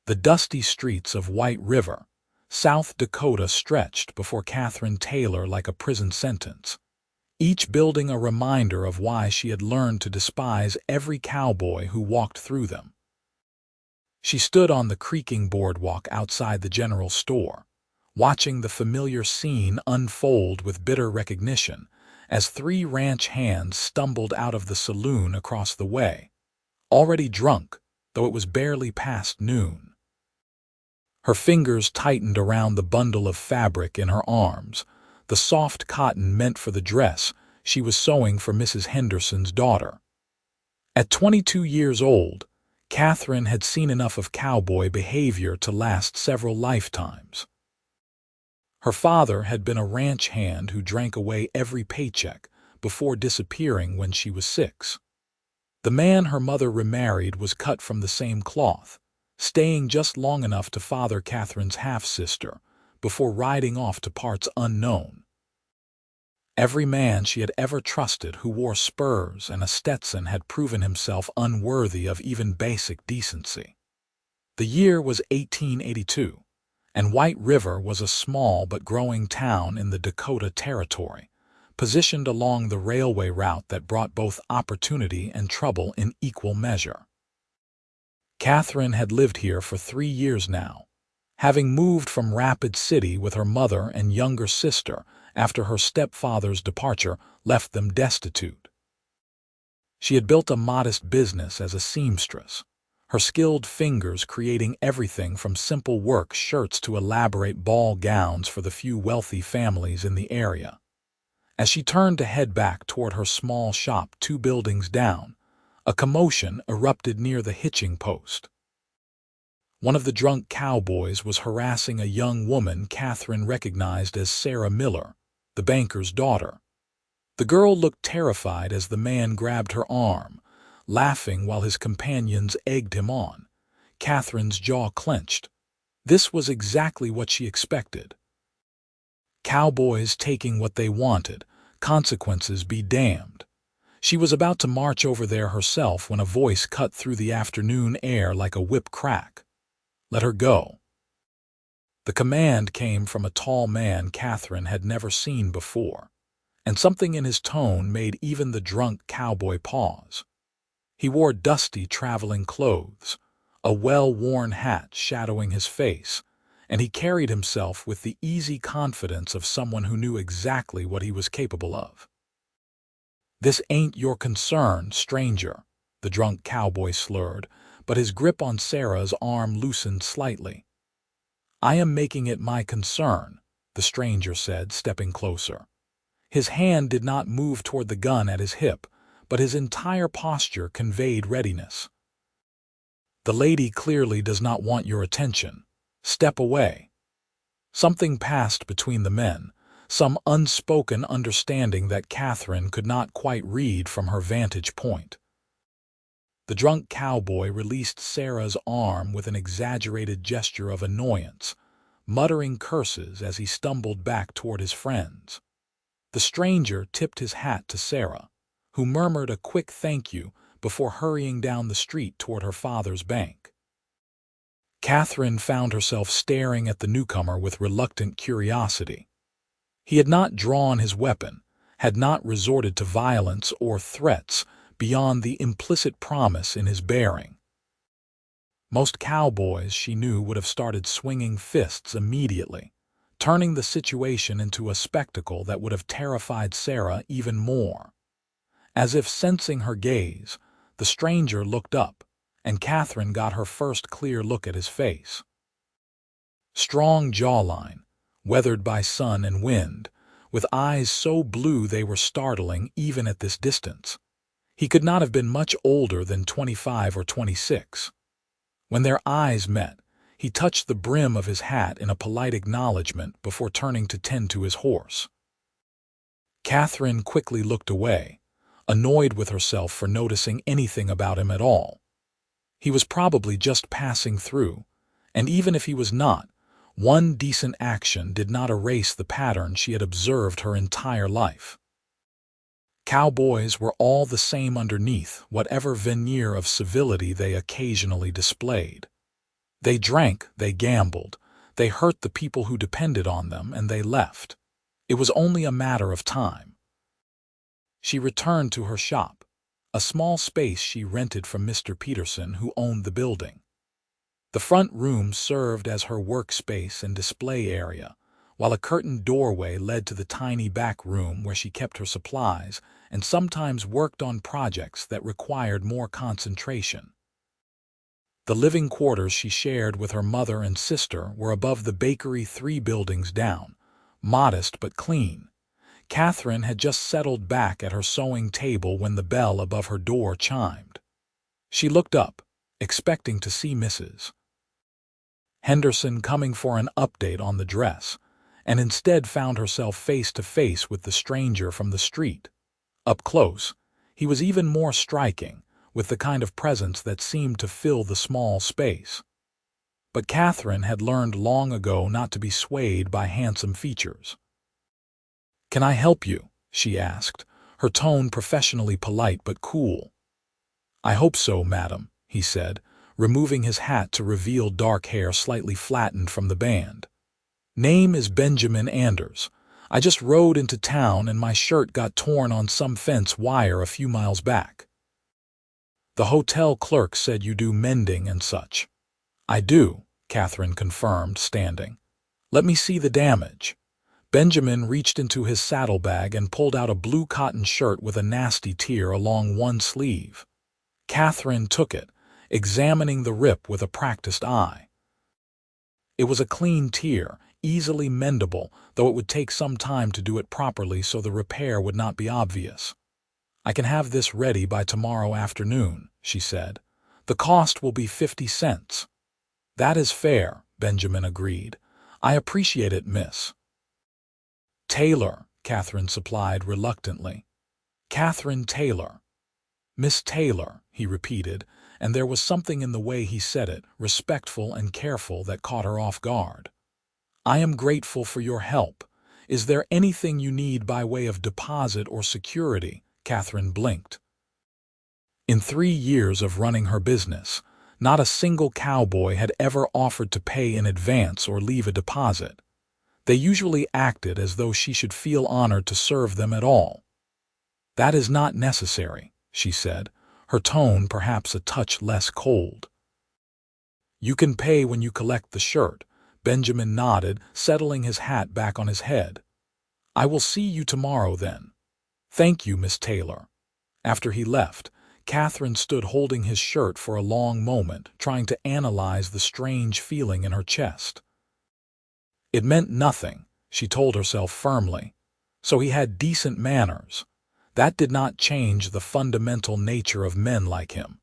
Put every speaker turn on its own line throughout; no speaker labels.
The dusty streets of White River, South Dakota stretched before Katherine Taylor like a prison sentence, each building a reminder of why she had learned to despise every cowboy who walked through them. She stood on the creaking boardwalk outside the general store, watching the familiar scene unfold with bitter recognition as three ranch hands stumbled out of the saloon across the way, already drunk, though it was barely past noon. Her fingers tightened around the bundle of fabric in her arms, the soft cotton meant for the dress she was sewing for Mrs. Henderson's daughter. At 22 years old, Katherine had seen enough of cowboy behavior to last several lifetimes. Her father had been a ranch hand who drank away every paycheck before disappearing when she was 6. The man her mother remarried was cut from the same cloth, staying just long enough to father Katherine's half-sister before riding off to parts unknown. Every man she had ever trusted who wore spurs and a Stetson had proven himself unworthy of even basic decency. The year was 1882, and White River was a small but growing town in the Dakota Territory, positioned along the railway route that brought both opportunity and trouble in equal measure. Katherine had lived here for 3 years now, having moved from Rapid City with her mother and younger sister after her stepfather's departure left them destitute. She had built a modest business as a seamstress, her skilled fingers creating everything from simple work shirts to elaborate ball gowns for the few wealthy families in the area. As she turned to head back toward her small shop 2 buildings down, a commotion erupted near the hitching post. One of the drunk cowboys was harassing a young woman Katherine recognized as Sarah Miller, the banker's daughter. The girl looked terrified as the man grabbed her arm, laughing while his companions egged him on. Katherine's jaw clenched. This was exactly what she expected. Cowboys taking what they wanted, consequences be damned. She was about to march over there herself when a voice cut through the afternoon air like a whip crack. Let her go. The command came from a tall man Katherine had never seen before, and something in his tone made even the drunk cowboy pause. He wore dusty traveling clothes, a well-worn hat shadowing his face, and he carried himself with the easy confidence of someone who knew exactly what he was capable of. "This ain't your concern, stranger," the drunk cowboy slurred, but his grip on Sarah's arm loosened slightly. "I am making it my concern," the stranger said, stepping closer. His hand did not move toward the gun at his hip, but his entire posture conveyed readiness. "The lady clearly does not want your attention. Step away." Something passed between the men, some unspoken understanding that Katherine could not quite read from her vantage point. The drunk cowboy released Sarah's arm with an exaggerated gesture of annoyance, muttering curses as he stumbled back toward his friends. The stranger tipped his hat to Sarah, who murmured a quick thank you before hurrying down the street toward her father's bank. Katherine found herself staring at the newcomer with reluctant curiosity. He had not drawn his weapon, had not resorted to violence or threats beyond the implicit promise in his bearing. Most cowboys, she knew, would have started swinging fists immediately, turning the situation into a spectacle that would have terrified Sarah even more. As if sensing her gaze, the stranger looked up, and Katherine got her first clear look at his face. Strong jawline, weathered by sun and wind, with eyes so blue they were startling even at this distance. He could not have been much older than 25 or 26. When their eyes met, he touched the brim of his hat in a polite acknowledgement before turning to tend to his horse. Katherine quickly looked away, annoyed with herself for noticing anything about him at all. He was probably just passing through, and even if he was not, one decent action did not erase the pattern she had observed her entire life. Cowboys were all the same underneath whatever veneer of civility they occasionally displayed. They drank, they gambled, they hurt the people who depended on them, and they left. It was only a matter of time. She returned to her shop, a small space she rented from Mr. Peterson, who owned the building. The front room served as her workspace and display area, while a curtained doorway led to the tiny back room where she kept her supplies and sometimes worked on projects that required more concentration. The living quarters she shared with her mother and sister were above the bakery 3 buildings down, modest but clean. Katherine had just settled back at her sewing table when the bell above her door chimed. She looked up, expecting to see Mrs. Henderson coming for an update on the dress, and instead found herself face to face with the stranger from the street. Up close, he was even more striking, with the kind of presence that seemed to fill the small space. But Katherine had learned long ago not to be swayed by handsome features. "Can I help you?" she asked, her tone professionally polite but cool. "I hope so, madam," he said, removing his hat to reveal dark hair slightly flattened from the band. "Name is Benjamin Anders. I just rode into town and my shirt got torn on some fence wire a few miles back." "The hotel clerk said you do mending and such." "I do," Katherine confirmed, standing. "Let me see the damage." Benjamin reached into his saddlebag and pulled out a blue cotton shirt with a nasty tear along one sleeve. Katherine took it, examining the rip with a practiced eye. It was a clean tear, easily mendable, though it would take some time to do it properly so the repair would not be obvious. "I can have this ready by tomorrow afternoon," she said. "The cost will be 50 cents. "That is fair," Benjamin agreed. "I appreciate it, miss." "Taylor," Katherine supplied reluctantly. "Katherine Taylor." "Miss Taylor," he repeated, and there was something in the way he said it, respectful and careful, that caught her off guard. "I am grateful for your help. Is there anything you need by way of deposit or security?" Katherine blinked. In 3 years of running her business, not a single cowboy had ever offered to pay in advance or leave a deposit. They usually acted as though she should feel honored to serve them at all. "That is not necessary," she said, her tone perhaps a touch less cold. "You can pay when you collect the shirt." Benjamin nodded, settling his hat back on his head. "I will see you tomorrow then." "Thank you, Miss Taylor." After he left, Katherine stood holding his shirt for a long moment, trying to analyze the strange feeling in her chest. It meant nothing, she told herself firmly. So he had decent manners. That did not change the fundamental nature of men like him.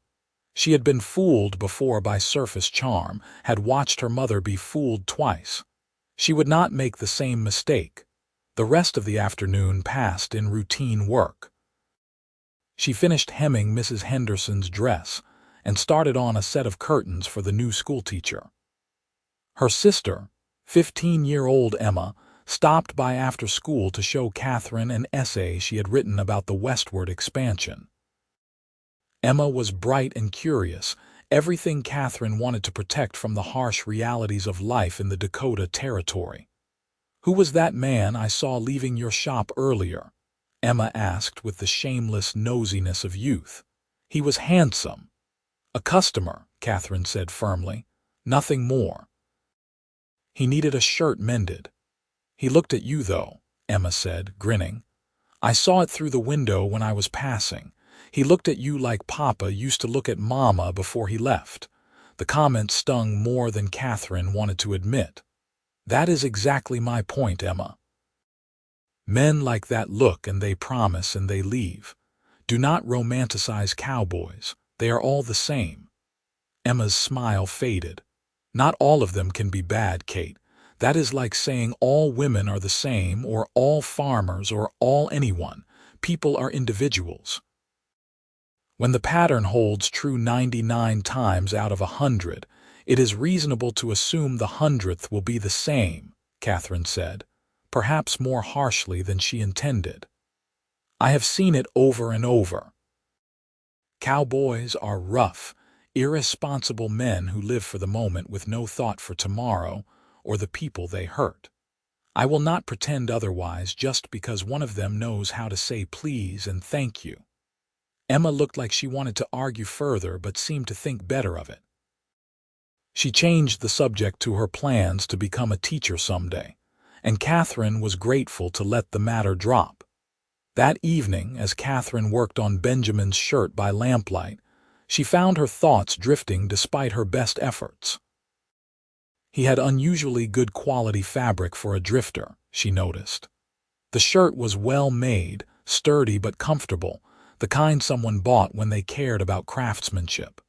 She had been fooled before by surface charm, had watched her mother be fooled twice. She would not make the same mistake. The rest of the afternoon passed in routine work. She finished hemming Mrs. Henderson's dress and started on a set of curtains for the new schoolteacher. Her sister, 15-year-old Emma, stopped by after school to show Katherine an essay she had written about the westward expansion. Emma was bright and curious, everything Katherine wanted to protect from the harsh realities of life in the Dakota territory. "Who was that man I saw leaving your shop earlier?" Emma asked with the shameless nosiness of youth. "He was handsome." "A customer," Katherine said firmly. "Nothing more." "He needed a shirt mended." "He looked at you, though," Emma said, grinning. "I saw it through the window when I was passing. He looked at you like Papa used to look at Mama before he left." The comment stung more than Katherine wanted to admit. "That is exactly my point, Emma. Men like that look and they promise and they leave. Do not romanticize cowboys. They are all the same." Emma's smile faded. "Not all of them can be bad, Kate. That is like saying all women are the same, or all farmers, or all anyone. People are individuals. When the pattern holds true 99 times out of 100, it is reasonable to assume the 100th will be the same," Katherine said, perhaps more harshly than she intended. "I have seen it over and over. Cowboys are rough, Irresponsible men who live for the moment with no thought for tomorrow or the people they hurt. I will not pretend otherwise just because one of them knows how to say please and thank you. Emma looked like she wanted to argue further but seemed to think better of it. She changed the subject to her plans to become a teacher someday, and Katherine was grateful to let the matter drop. That evening, as Katherine worked on Benjamin's shirt by lamplight, she found her thoughts drifting despite her best efforts. He had unusually good quality fabric for a drifter, she noticed. The shirt was well made, sturdy but comfortable, the kind someone bought when they cared about craftsmanship.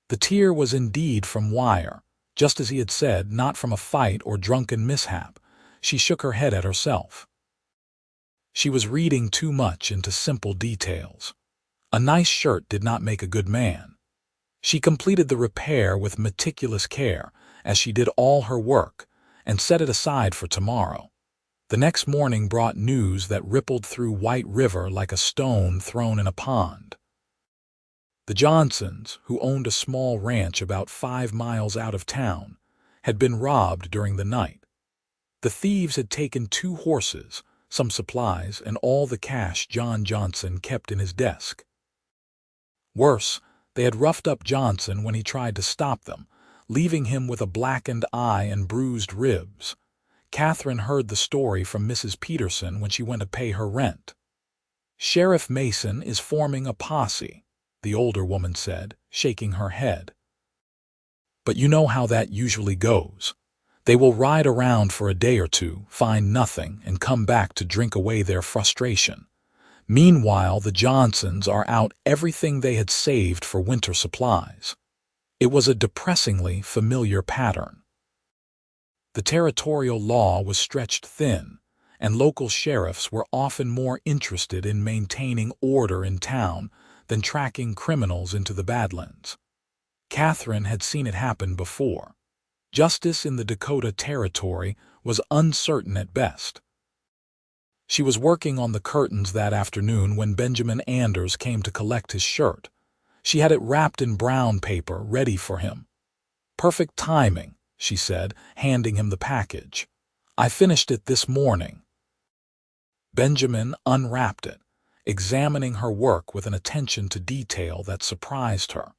The tear was indeed from wire, just as he had said, not from a fight or drunken mishap. She shook her head at herself. She was reading too much into simple details. A nice shirt did not make a good man. She completed the repair with meticulous care, as she did all her work, and set it aside for tomorrow. The next morning brought news that rippled through White River like a stone thrown in a pond. The Johnsons, who owned a small ranch about 5 miles out of town, had been robbed during the night. The thieves had taken 2 horses, some supplies, and all the cash John Johnson kept in his desk. Worse, they had roughed up Johnson when he tried to stop them, leaving him with a blackened eye and bruised ribs. Katherine heard the story from Mrs. Peterson when she went to pay her rent. "Sheriff Mason is forming a posse," the older woman said, shaking her head. "But you know how that usually goes. They will ride around for a day or two, find nothing, and come back to drink away their frustration. Meanwhile, the Johnsons are out everything they had saved for winter supplies." It was a depressingly familiar pattern. The territorial law was stretched thin, and local sheriffs were often more interested in maintaining order in town than tracking criminals into the Badlands. Katherine had seen it happen before. Justice in the Dakota Territory was uncertain at best. She was working on the curtains that afternoon when Benjamin Anders came to collect his shirt. She had it wrapped in brown paper, ready for him. "Perfect timing," she said, handing him the package. "I finished it this morning." Benjamin unwrapped it, examining her work with an attention to detail that surprised her.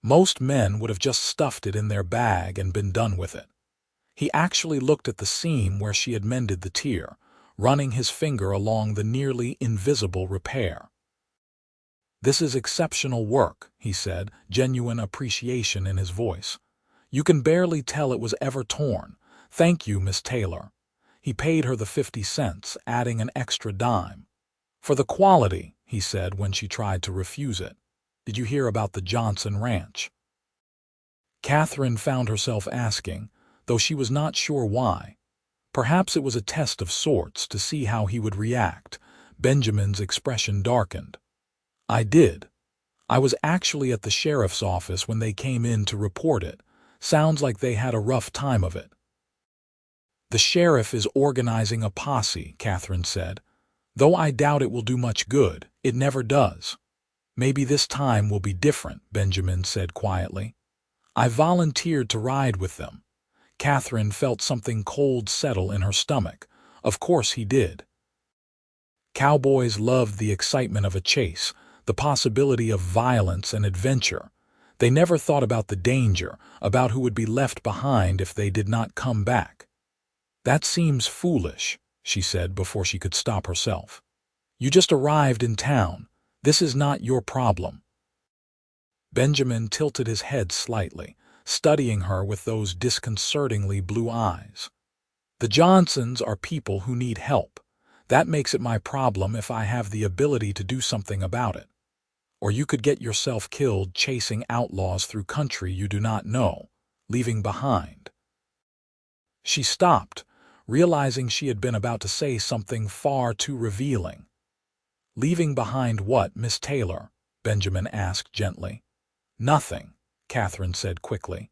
Most men would have just stuffed it in their bag and been done with it. He actually looked at the seam where she had mended the tear, running his finger along the nearly invisible repair. "This is exceptional work," he said, genuine appreciation in his voice. "You can barely tell it was ever torn. Thank you, Miss Taylor." He paid her the 50 cents, adding an extra dime. "For the quality," he said when she tried to refuse it. "Did you hear about the Johnson Ranch?" Katherine found herself asking, though she was not sure why. Perhaps it was a test of sorts to see how he would react. Benjamin's expression darkened. "I did. I was actually at the sheriff's office when they came in to report it. Sounds like they had a rough time of it." "The sheriff is organizing a posse," Katherine said. "Though I doubt it will do much good. It never does." "Maybe this time will be different," Benjamin said quietly. "I volunteered to ride with them." Katherine felt something cold settle in her stomach. Of course he did. Cowboys loved the excitement of a chase, the possibility of violence and adventure. They never thought about the danger, about who would be left behind if they did not come back. "That seems foolish," she said before she could stop herself. "You just arrived in town. This is not your problem." Benjamin tilted his head slightly, studying her with those disconcertingly blue eyes. "The Johnsons are people who need help. That makes it my problem if I have the ability to do something about it. Or you could get yourself killed chasing outlaws through country you do not know, leaving behind." She stopped, realizing she had been about to say something far too revealing. "Leaving behind what, Miss Taylor?" Benjamin asked gently. "Nothing," Katherine said quickly.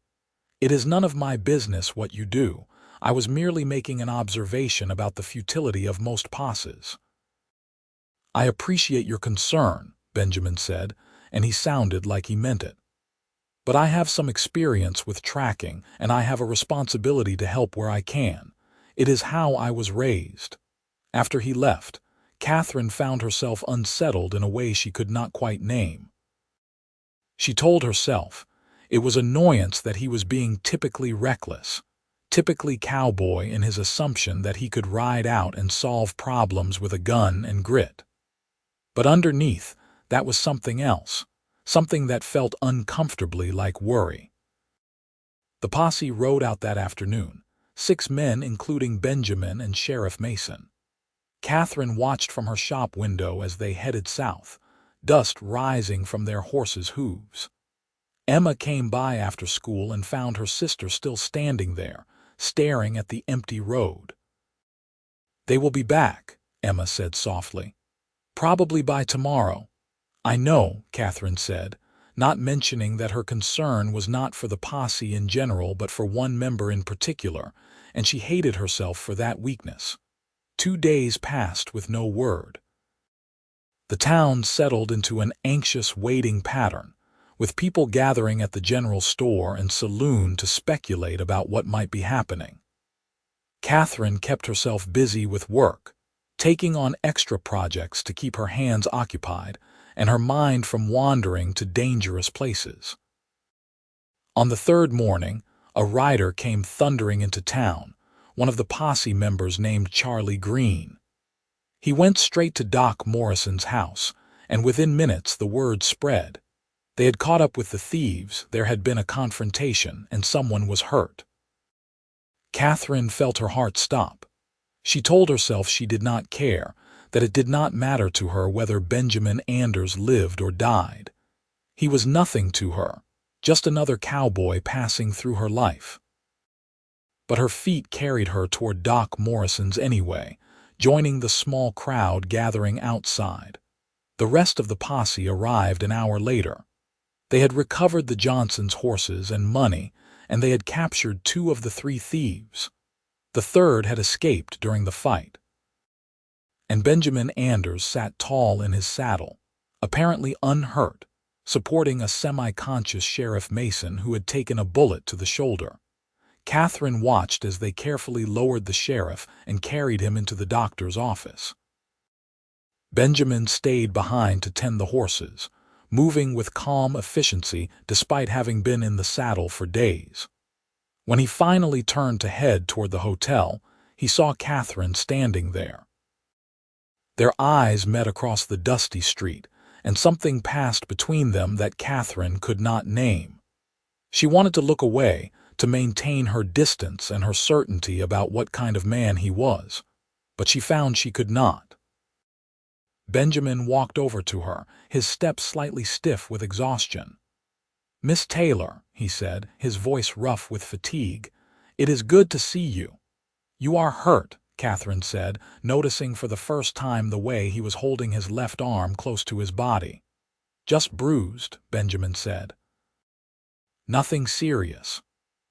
"It is none of my business what you do. I was merely making an observation about the futility of most posses." "I appreciate your concern," Benjamin said, and he sounded like he meant it. But I have some experience with tracking, and I have a responsibility to help where I can. It is how I was raised." After he left, Katherine found herself unsettled in a way she could not quite name. She told herself it was annoyance that he was being typically reckless, typically cowboy in his assumption that he could ride out and solve problems with a gun and grit. But underneath, that was something else, something that felt uncomfortably like worry. The posse rode out that afternoon, 6 men including Benjamin and Sheriff Mason. Katherine watched from her shop window as they headed south, dust rising from their horses' hooves. Emma came by after school and found her sister still standing there, staring at the empty road. "They will be back," Emma said softly. "Probably by tomorrow." "I know," Katherine said, not mentioning that her concern was not for the posse in general but for one member in particular, and she hated herself for that weakness. 2 days passed with no word. The town settled into an anxious waiting pattern, with people gathering at the general store and saloon to speculate about what might be happening. Katherine kept herself busy with work, taking on extra projects to keep her hands occupied and her mind from wandering to dangerous places. On the 3rd morning, a rider came thundering into town, one of the posse members named Charlie Green. He went straight to Doc Morrison's house, and within minutes the word spread. They had caught up with the thieves, there had been a confrontation, and someone was hurt. Katherine felt her heart stop. She told herself she did not care, that it did not matter to her whether Benjamin Anders lived or died. He was nothing to her, just another cowboy passing through her life. But her feet carried her toward Doc Morrison's anyway, joining the small crowd gathering outside. The rest of the posse arrived an hour later. They had recovered the Johnsons' horses and money, and they had captured 2 of the 3 thieves. The 3rd had escaped during the fight. And Benjamin Anders sat tall in his saddle, apparently unhurt, supporting a semi-conscious Sheriff Mason who had taken a bullet to the shoulder. Katherine watched as they carefully lowered the sheriff and carried him into the doctor's office. Benjamin stayed behind to tend the horses, moving with calm efficiency despite having been in the saddle for days. When he finally turned to head toward the hotel, he saw Katherine standing there. Their eyes met across the dusty street, and something passed between them that Katherine could not name. She wanted to look away, to maintain her distance and her certainty about what kind of man he was, but she found she could not. Benjamin walked over to her, his step slightly stiff with exhaustion. "Miss Taylor," he said, his voice rough with fatigue, "it is good to see you." "You are hurt," Katherine said, noticing for the first time the way he was holding his left arm close to his body. "Just bruised," Benjamin said. "Nothing serious.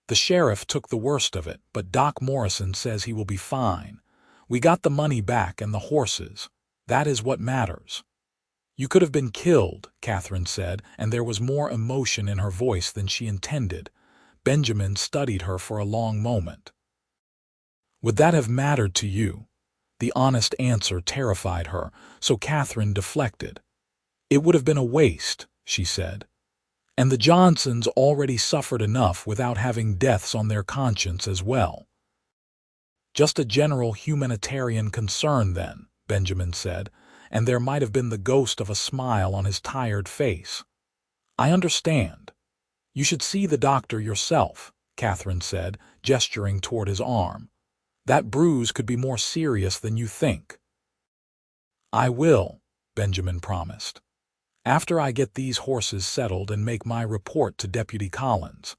The sheriff took the worst of it, but Doc Morrison says he will be fine. We got the money back and the horses. That is what matters." "You could have been killed," Katherine said, and there was more emotion in her voice than she intended. Benjamin studied her for a long moment. "Would that have mattered to you?" The honest answer terrified her, so Katherine deflected. "It would have been a waste," she said. "And the Johnsons already suffered enough without having deaths on their conscience as well." "Just a general humanitarian concern then," Benjamin said, and there might have been the ghost of a smile on his tired face. "I understand. You should see the doctor yourself," Katherine said, gesturing toward his arm. "That bruise could be more serious than you think." "I will," Benjamin promised. "After I get these horses settled and make my report to Deputy Collins.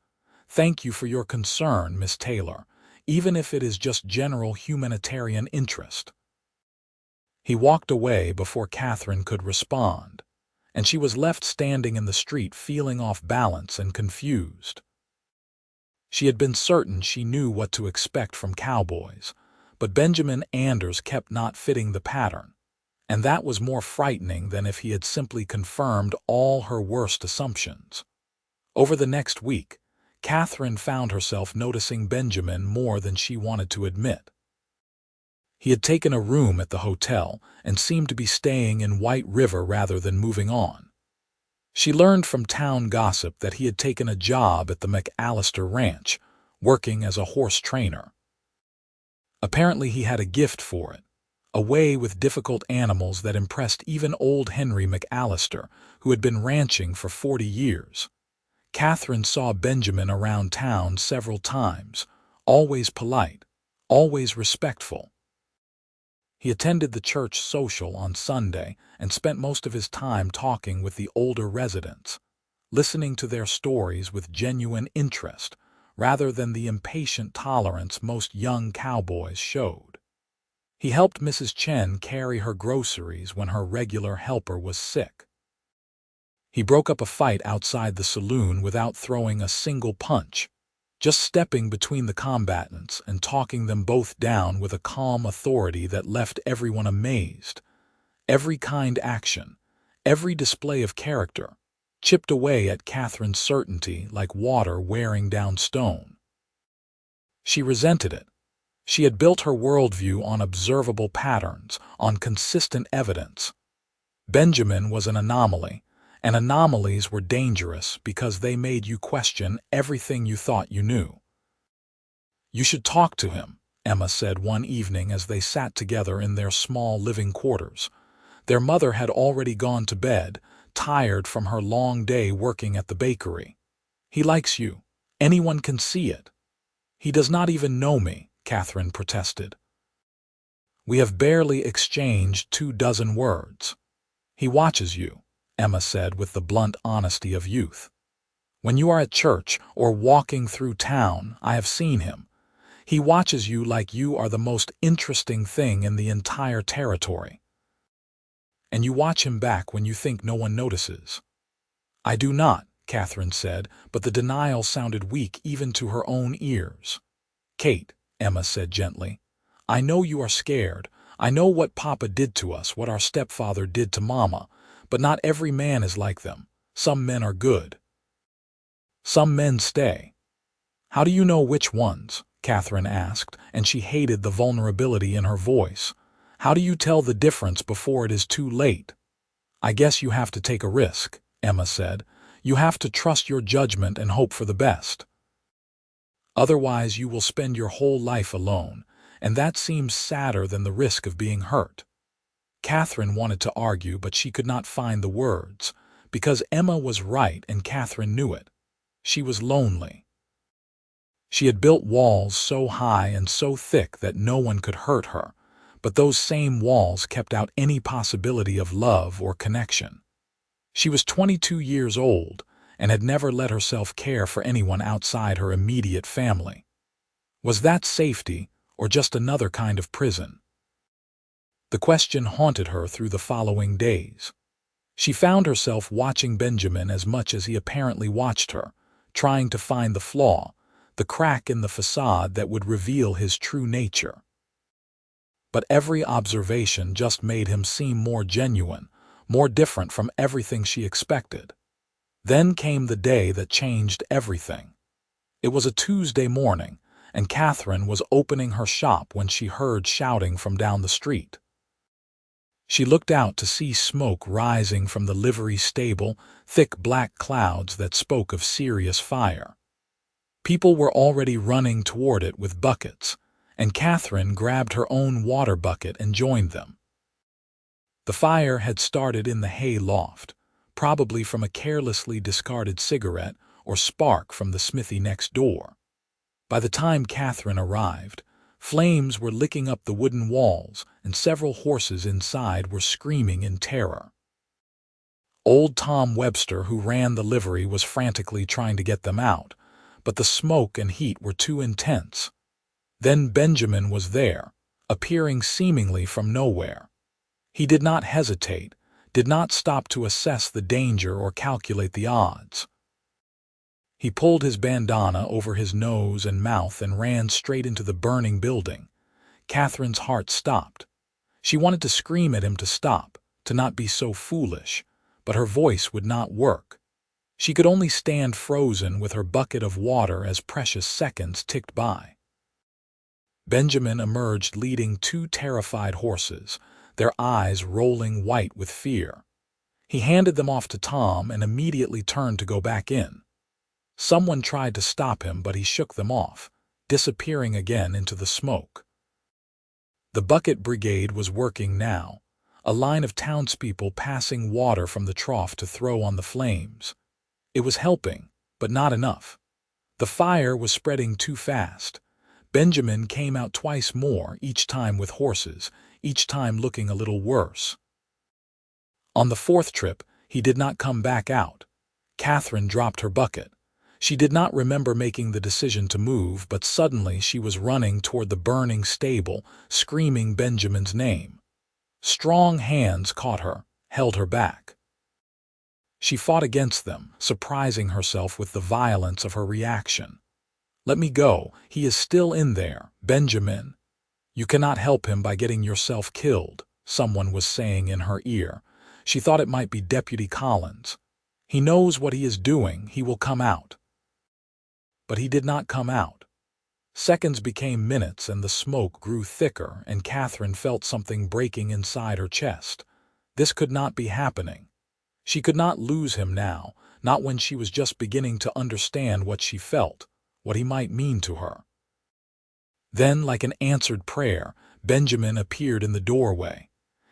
Thank you for your concern, Miss Taylor, even if it is just general humanitarian interest." He walked away before Katherine could respond, and she was left standing in the street feeling off balance and confused. She had been certain she knew what to expect from Cowboys, but Benjamin Anders kept not fitting the pattern, and that was more frightening than if he had simply confirmed all her worst assumptions. Over the next week, Katherine found herself noticing Benjamin more than she wanted to admit. He had taken a room at the hotel and seemed to be staying in White River rather than moving on. She learned from town gossip that he had taken a job at the McAllister Ranch, working as a horse trainer. Apparently he had a gift for it, a way with difficult animals that impressed even old Henry McAllister, who had been ranching for 40 years. Katherine saw Benjamin around town several times, always polite, always respectful. He attended the church social on Sunday and spent most of his time talking with the older residents, listening to their stories with genuine interest, rather than the impatient tolerance most young cowboys showed. He helped Mrs. Chen carry her groceries when her regular helper was sick. He broke up a fight outside the saloon without throwing a single punch, just stepping between the combatants and talking them both down with a calm authority that left everyone amazed. Every kind action, every display of character, chipped away at Katherine's certainty like water wearing down stone. She resented it. She had built her worldview on observable patterns, on consistent evidence. Benjamin was an anomaly, and anomalies were dangerous because they made you question everything you thought you knew. "You should talk to him," Emma said one evening as they sat together in their small living quarters. Their mother had already gone to bed, tired from her long day working at the bakery. "He likes you. Anyone can see it." "He does not even know me," Katherine protested. "We have barely exchanged 24 words. He watches you," Emma said with the blunt honesty of youth. "When you are at church or walking through town, I have seen him. He watches you like you are the most interesting thing in the entire territory. And you watch him back when you think no one notices." "I do not," Katherine said, but the denial sounded weak even to her own ears. "Kate," Emma said gently, "I know you are scared. I know what Papa did to us, what our stepfather did to Mama, but not every man is like them. Some men are good. Some men stay." "How do you know which ones?" Katherine asked, and she hated the vulnerability in her voice. "How do you tell the difference before it is too late?" "I guess you have to take a risk," Emma said. "You have to trust your judgment and hope for the best. Otherwise you will spend your whole life alone, and that seems sadder than the risk of being hurt." Katherine wanted to argue, but she could not find the words, because Emma was right and Katherine knew it. She was lonely. She had built walls so high and so thick that no one could hurt her, but those same walls kept out any possibility of love or connection. She was 22 years old and had never let herself care for anyone outside her immediate family. Was that safety or just another kind of prison? The question haunted her through the following days. She found herself watching Benjamin as much as he apparently watched her, trying to find the flaw, the crack in the facade that would reveal his true nature. But every observation just made him seem more genuine, more different from everything she expected. Then came the day that changed everything. It was a Tuesday morning, and Katherine was opening her shop when she heard shouting from down the street. She looked out to see smoke rising from the livery stable, thick black clouds that spoke of serious fire. People were already running toward it with buckets, and Katherine grabbed her own water bucket and joined them. The fire had started in the hay loft, probably from a carelessly discarded cigarette or spark from the smithy next door. By the time Katherine arrived, flames were licking up the wooden walls, and several horses inside were screaming in terror. Old Tom Webster, who ran the livery, was frantically trying to get them out, but the smoke and heat were too intense. Then Benjamin was there, appearing seemingly from nowhere. He did not hesitate, did not stop to assess the danger or calculate the odds. He pulled his bandana over his nose and mouth and ran straight into the burning building. Katherine's heart stopped. She wanted to scream at him to stop, to not be so foolish, but her voice would not work. She could only stand frozen with her bucket of water as precious seconds ticked by. Benjamin emerged leading 2 terrified horses, their eyes rolling white with fear. He handed them off to Tom and immediately turned to go back in. Someone tried to stop him, but he shook them off, disappearing again into the smoke. The bucket brigade was working now, a line of townspeople passing water from the trough to throw on the flames. It was helping, but not enough. The fire was spreading too fast. Benjamin came out twice more, each time with horses, each time looking a little worse. On the 4th trip, he did not come back out. Katherine dropped her bucket. She did not remember making the decision to move, but suddenly she was running toward the burning stable, screaming Benjamin's name. Strong hands caught her, held her back. She fought against them, surprising herself with the violence of her reaction. "Let me go. He is still in there, Benjamin." "You cannot help him by getting yourself killed," someone was saying in her ear. She thought it might be Deputy Collins. "He knows what he is doing. He will come out." But he did not come out. Seconds became minutes and the smoke grew thicker, and Katherine felt something breaking inside her chest. This could not be happening. She could not lose him now, not when she was just beginning to understand what she felt, what he might mean to her. Then, like an answered prayer, Benjamin appeared in the doorway.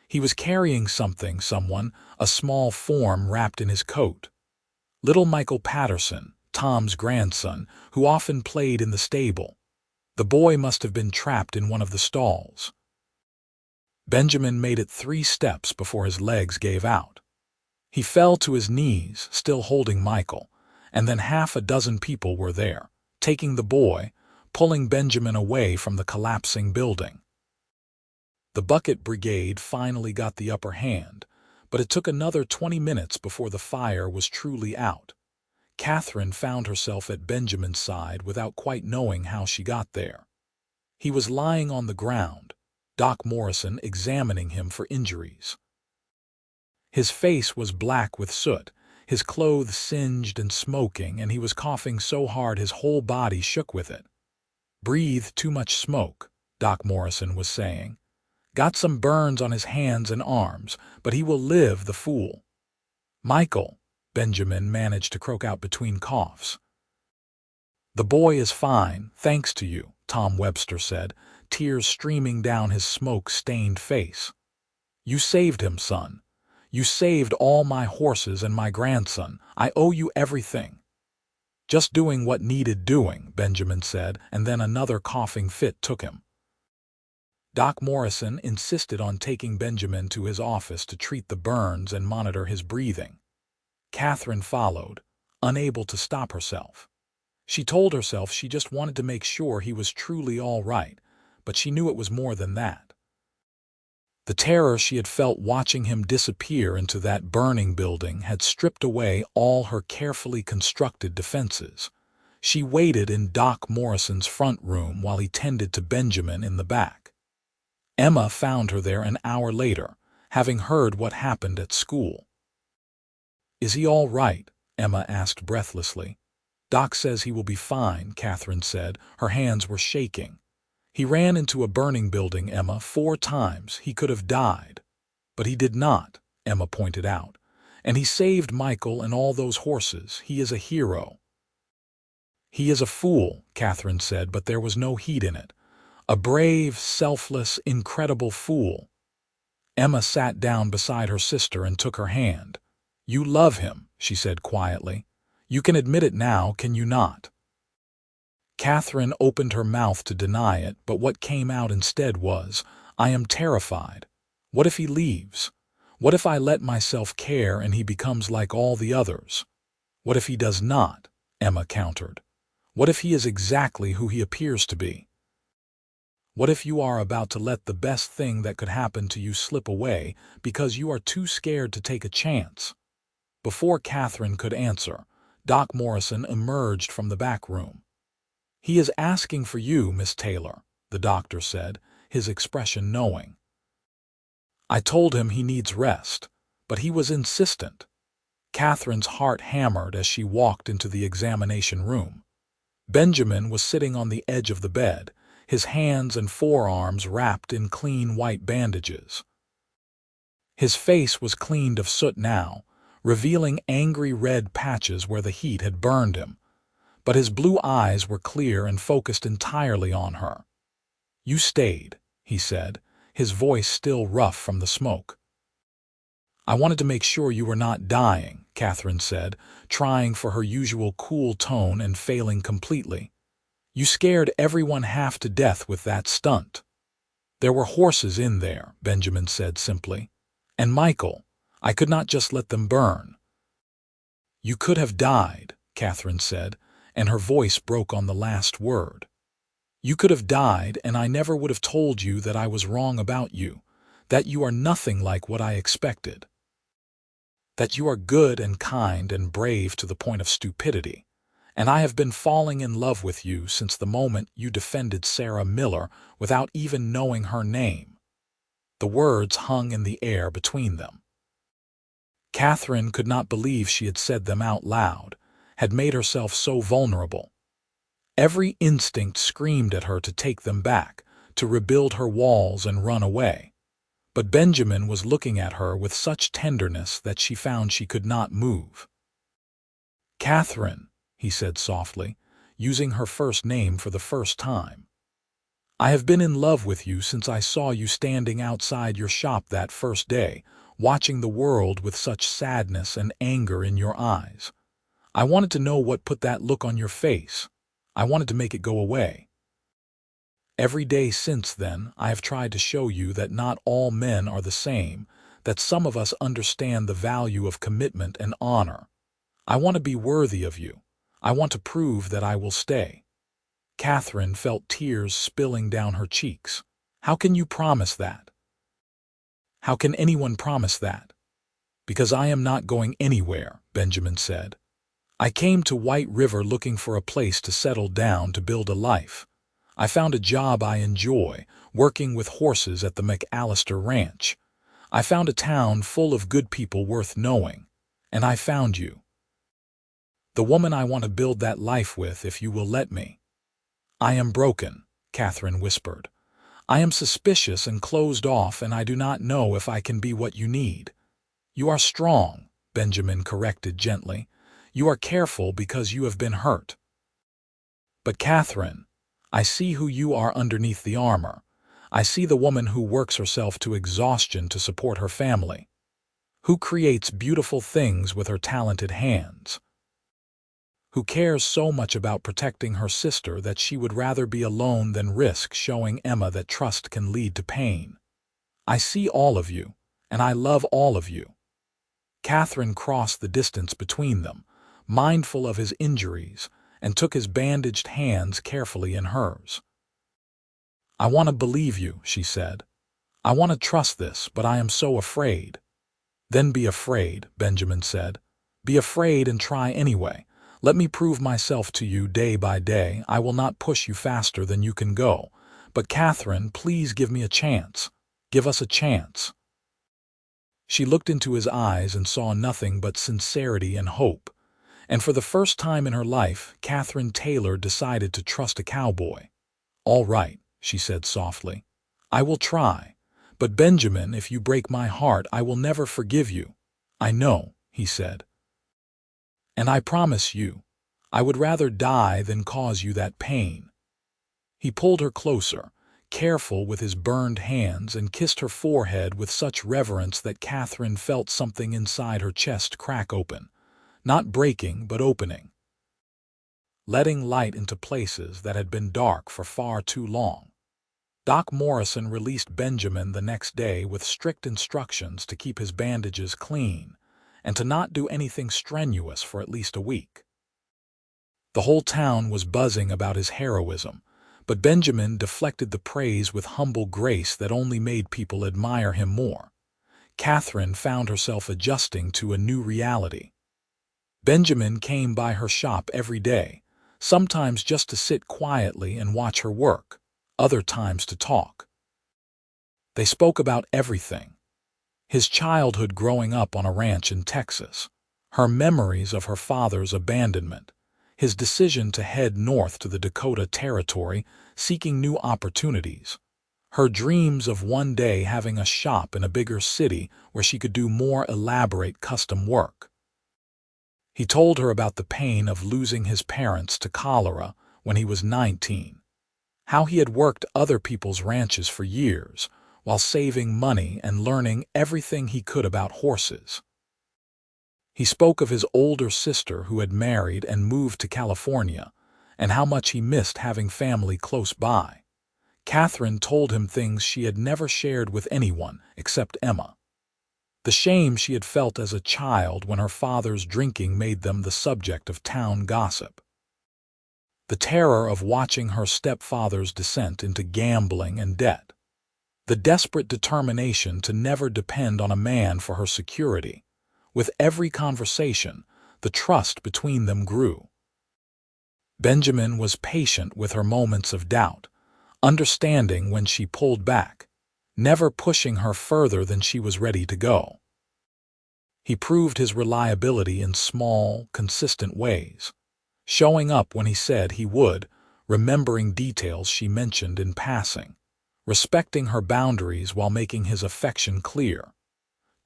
He was carrying someone, a small form wrapped in his coat. Little Michael Patterson, Tom's grandson, who often played in the stable. The boy must have been trapped in one of the stalls. Benjamin made it 3 steps before his legs gave out. He fell to his knees, still holding Michael, and then half a dozen people were there, taking the boy, pulling Benjamin away from the collapsing building. The bucket brigade finally got the upper hand, but it took another 20 minutes before the fire was truly out. Katherine found herself at Benjamin's side without quite knowing how she got there. He was lying on the ground, Doc Morrison examining him for injuries. His face was black with soot, his clothes singed and smoking, and he was coughing so hard his whole body shook with it. "Breathed too much smoke," Doc Morrison was saying. "Got some burns on his hands and arms, but he will live, the fool." "Michael," Benjamin managed to croak out between coughs. "The boy is fine, thanks to you," Tom Webster said, tears streaming down his smoke-stained face. "You saved him, son. You saved all my horses and my grandson. I owe you everything." "Just doing what needed doing," Benjamin said, and then another coughing fit took him. Doc Morrison insisted on taking Benjamin to his office to treat the burns and monitor his breathing. Katherine followed, unable to stop herself. She told herself she just wanted to make sure he was truly all right, but she knew it was more than that. The terror she had felt watching him disappear into that burning building had stripped away all her carefully constructed defenses. She waited in Doc Morrison's front room while he tended to Benjamin in the back. Emma found her there an hour later, having heard what happened at school. "Is he all right?" Emma asked breathlessly. "Doc says he will be fine," Katherine said. Her hands were shaking. "He ran into a burning building, Emma, 4 times. He could have died." "But he did not," Emma pointed out. "And he saved Michael and all those horses. He is a hero." "He is a fool," Katherine said, but there was no heat in it. "A brave, selfless, incredible fool." Emma sat down beside her sister and took her hand. "You love him," she said quietly. "You can admit it now, can you not?" Katherine opened her mouth to deny it, but what came out instead was, "I am terrified. What if he leaves? What if I let myself care and he becomes like all the others?" "What if he does not?" Emma countered. "What if he is exactly who he appears to be? What if you are about to let the best thing that could happen to you slip away because you are too scared to take a chance?" Before Katherine could answer, Doc Morrison emerged from the back room. "He is asking for you, Miss Taylor," the doctor said, his expression knowing. "I told him he needs rest, but he was insistent." Catherine's heart hammered as she walked into the examination room. Benjamin was sitting on the edge of the bed, his hands and forearms wrapped in clean white bandages. His face was cleaned of soot now, revealing angry red patches where the heat had burned him, but his blue eyes were clear and focused entirely on her. "You stayed," he said, his voice still rough from the smoke. "I wanted to make sure you were not dying," Katherine said, trying for her usual cool tone and failing completely. "You scared everyone half to death with that stunt." "There were horses in there," Benjamin said simply. "And Michael, I could not just let them burn." "You could have died," Katherine said, and her voice broke on the last word. "You could have died, and I never would have told you that I was wrong about you, that you are nothing like what I expected, that you are good and kind and brave to the point of stupidity, and I have been falling in love with you since the moment you defended Sarah Miller without even knowing her name." The words hung in the air between them. Katherine could not believe she had said them out loud, had made herself so vulnerable. Every instinct screamed at her to take them back, to rebuild her walls and run away. But Benjamin was looking at her with such tenderness that she found she could not move. "Katherine," he said softly, using her first name for the first time. "I have been in love with you since I saw you standing outside your shop that first day, watching the world with such sadness and anger in your eyes. I wanted to know what put that look on your face. I wanted to make it go away. Every day since then, I have tried to show you that not all men are the same, that some of us understand the value of commitment and honor. I want to be worthy of you. I want to prove that I will stay." Katherine felt tears spilling down her cheeks. "How can you promise that? How can anyone promise that?" "Because I am not going anywhere," Benjamin said. "I came to White River looking for a place to settle down to build a life. I found a job I enjoy, working with horses at the McAllister Ranch. I found a town full of good people worth knowing. And I found you. The woman I want to build that life with if you will let me." "I am broken," Katherine whispered. "I am suspicious and closed off, and I do not know if I can be what you need." "You are strong," Benjamin corrected gently. "You are careful because you have been hurt." "But Katherine, I see who you are underneath the armor. I see the woman who works herself to exhaustion to support her family, who creates beautiful things with her talented hands, who cares so much about protecting her sister that she would rather be alone than risk showing Emma that trust can lead to pain. I see all of you, and I love all of you." Katherine crossed the distance between them, mindful of his injuries, and took his bandaged hands carefully in hers. "I want to believe you," she said. "I want to trust this, but I am so afraid." "Then be afraid," Benjamin said. "Be afraid and try anyway. Let me prove myself to you day by day. I will not push you faster than you can go. But Katherine, please give me a chance. Give us a chance." She looked into his eyes and saw nothing but sincerity and hope. And for the first time in her life, Katherine Taylor decided to trust a cowboy. "All right," she said softly. "I will try. But Benjamin, if you break my heart, I will never forgive you." "I know," he said. "And I promise you, I would rather die than cause you that pain." He pulled her closer, careful with his burned hands, and kissed her forehead with such reverence that Katherine felt something inside her chest crack open, not breaking but opening, letting light into places that had been dark for far too long. Doc Morrison released Benjamin the next day with strict instructions to keep his bandages clean and to not do anything strenuous for at least a week. The whole town was buzzing about his heroism, but Benjamin deflected the praise with humble grace that only made people admire him more. Katherine found herself adjusting to a new reality. Benjamin came by her shop every day, sometimes just to sit quietly and watch her work, other times to talk. They spoke about everything. His childhood growing up on a ranch in Texas, Her memories of her father's abandonment, his decision to head north to the Dakota Territory, seeking new opportunities, her dreams of one day having a shop in a bigger city where she could do more elaborate custom work. He told her about the pain of losing his parents to cholera when he was 19, how he had worked other people's ranches for years while saving money and learning everything he could about horses. He spoke of his older sister who had married and moved to California, and how much he missed having family close by. Katherine told him things she had never shared with anyone except Emma. The shame she had felt as a child when her father's drinking made them the subject of town gossip. The terror of watching her stepfather's descent into gambling and debt. The desperate determination to never depend on a man for her security. With every conversation, the trust between them grew. Benjamin was patient with her moments of doubt, understanding when she pulled back, never pushing her further than she was ready to go. He proved his reliability in small, consistent ways, showing up when he said he would, remembering details she mentioned in passing, respecting her boundaries while making his affection clear.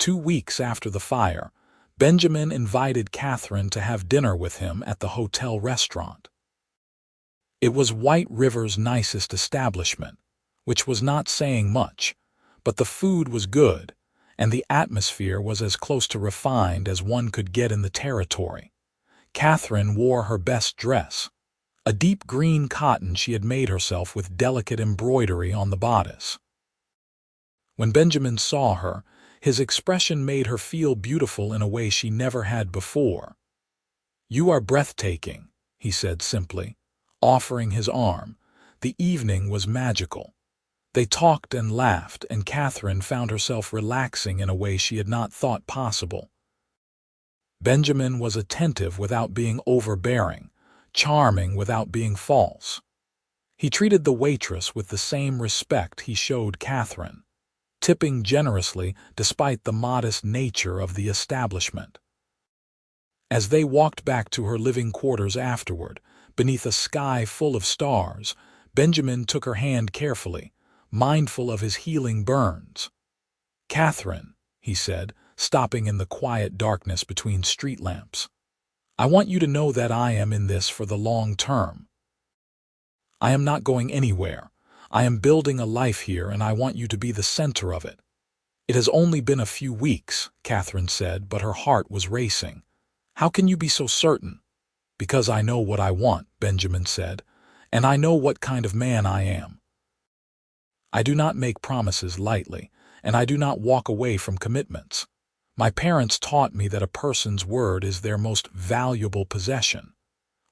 2 weeks after the fire, Benjamin invited Katherine to have dinner with him at the hotel restaurant. It was White River's nicest establishment, which was not saying much, but the food was good, and the atmosphere was as close to refined as one could get in the territory. Katherine wore her best dress, a deep green cotton she had made herself with delicate embroidery on the bodice. When Benjamin saw her, his expression made her feel beautiful in a way she never had before. "You are breathtaking," he said simply, offering his arm. The evening was magical. They talked and laughed, and Katherine found herself relaxing in a way she had not thought possible. Benjamin was attentive without being overbearing, charming without being false. He treated the waitress with the same respect he showed Katherine, tipping generously despite the modest nature of the establishment. As they walked back to her living quarters afterward, beneath a sky full of stars, Benjamin took her hand carefully, mindful of his healing burns. "Katherine," he said, stopping in the quiet darkness between street lamps, "I want you to know that I am in this for the long term. I am not going anywhere. I am building a life here, and I want you to be the center of it." "It has only been a few weeks," Katherine said, but her heart was racing. "How can you be so certain?" "Because I know what I want," Benjamin said, "and I know what kind of man I am. I do not make promises lightly, and I do not walk away from commitments. My parents taught me that a person's word is their most valuable possession.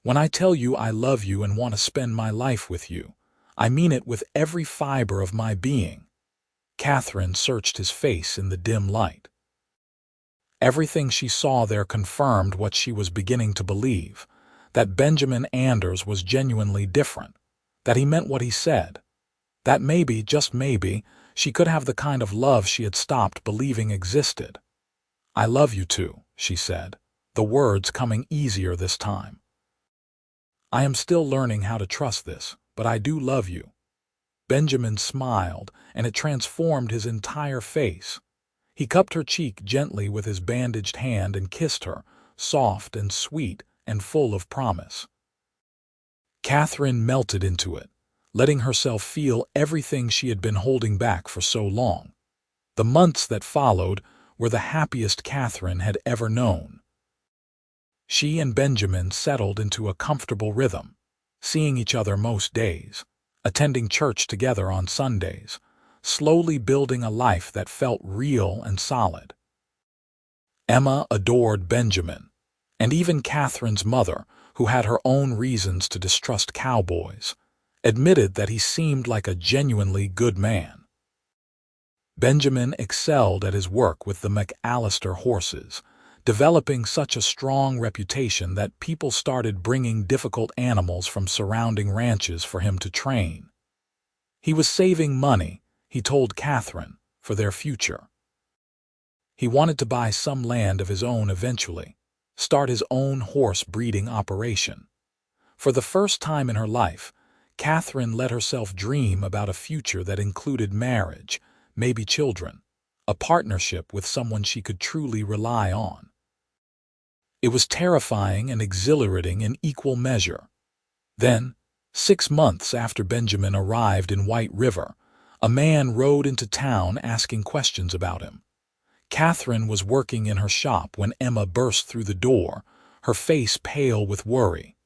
When I tell you I love you and want to spend my life with you, I mean it with every fiber of my being." Katherine searched his face in the dim light. Everything she saw there confirmed what she was beginning to believe, that Benjamin Anders was genuinely different, that he meant what he said, that maybe, just maybe, she could have the kind of love she had stopped believing existed. "I love you too," she said, the words coming easier this time. "I am still learning how to trust this, but I do love you." Benjamin smiled, and it transformed his entire face. He cupped her cheek gently with his bandaged hand and kissed her, soft and sweet and full of promise. Katherine melted into it, letting herself feel everything she had been holding back for so long. The months that followed were the happiest Katherine had ever known. She and Benjamin settled into a comfortable rhythm, seeing each other most days, attending church together on Sundays, slowly building a life that felt real and solid. Emma adored Benjamin, and even Katherine's mother, who had her own reasons to distrust cowboys, admitted that he seemed like a genuinely good man. Benjamin excelled at his work with the McAllister horses, developing such a strong reputation that people started bringing difficult animals from surrounding ranches for him to train. He was saving money, he told Katherine, for their future. He wanted to buy some land of his own eventually, start his own horse breeding operation. For the first time in her life, Katherine let herself dream about a future that included marriage, maybe children, a partnership with someone she could truly rely on. It was terrifying and exhilarating in equal measure. Then, 6 months after Benjamin arrived in White River, a man rode into town asking questions about him. Katherine was working in her shop when Emma burst through the door, her face pale with worry.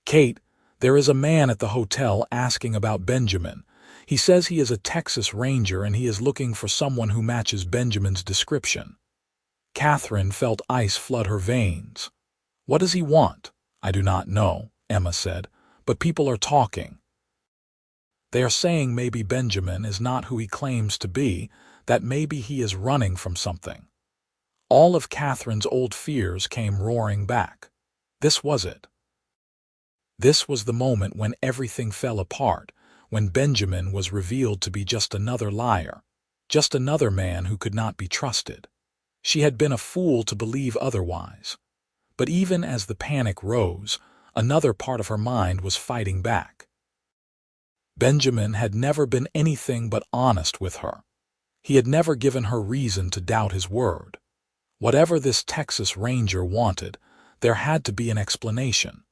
"Kate, there is a man at the hotel asking about Benjamin. He says he is a Texas Ranger and he is looking for someone who matches Benjamin's description." Katherine felt ice flood her veins. "What does he want?" "I do not know," Emma said, "but people are talking. They are saying maybe Benjamin is not who he claims to be, that maybe he is running from something." All of Katherine's old fears came roaring back. This was it. This was the moment when everything fell apart, when Benjamin was revealed to be just another liar, just another man who could not be trusted. She had been a fool to believe otherwise. But even as the panic rose, another part of her mind was fighting back. Benjamin had never been anything but honest with her. He had never given her reason to doubt his word. Whatever this Texas Ranger wanted, there had to be an explanation.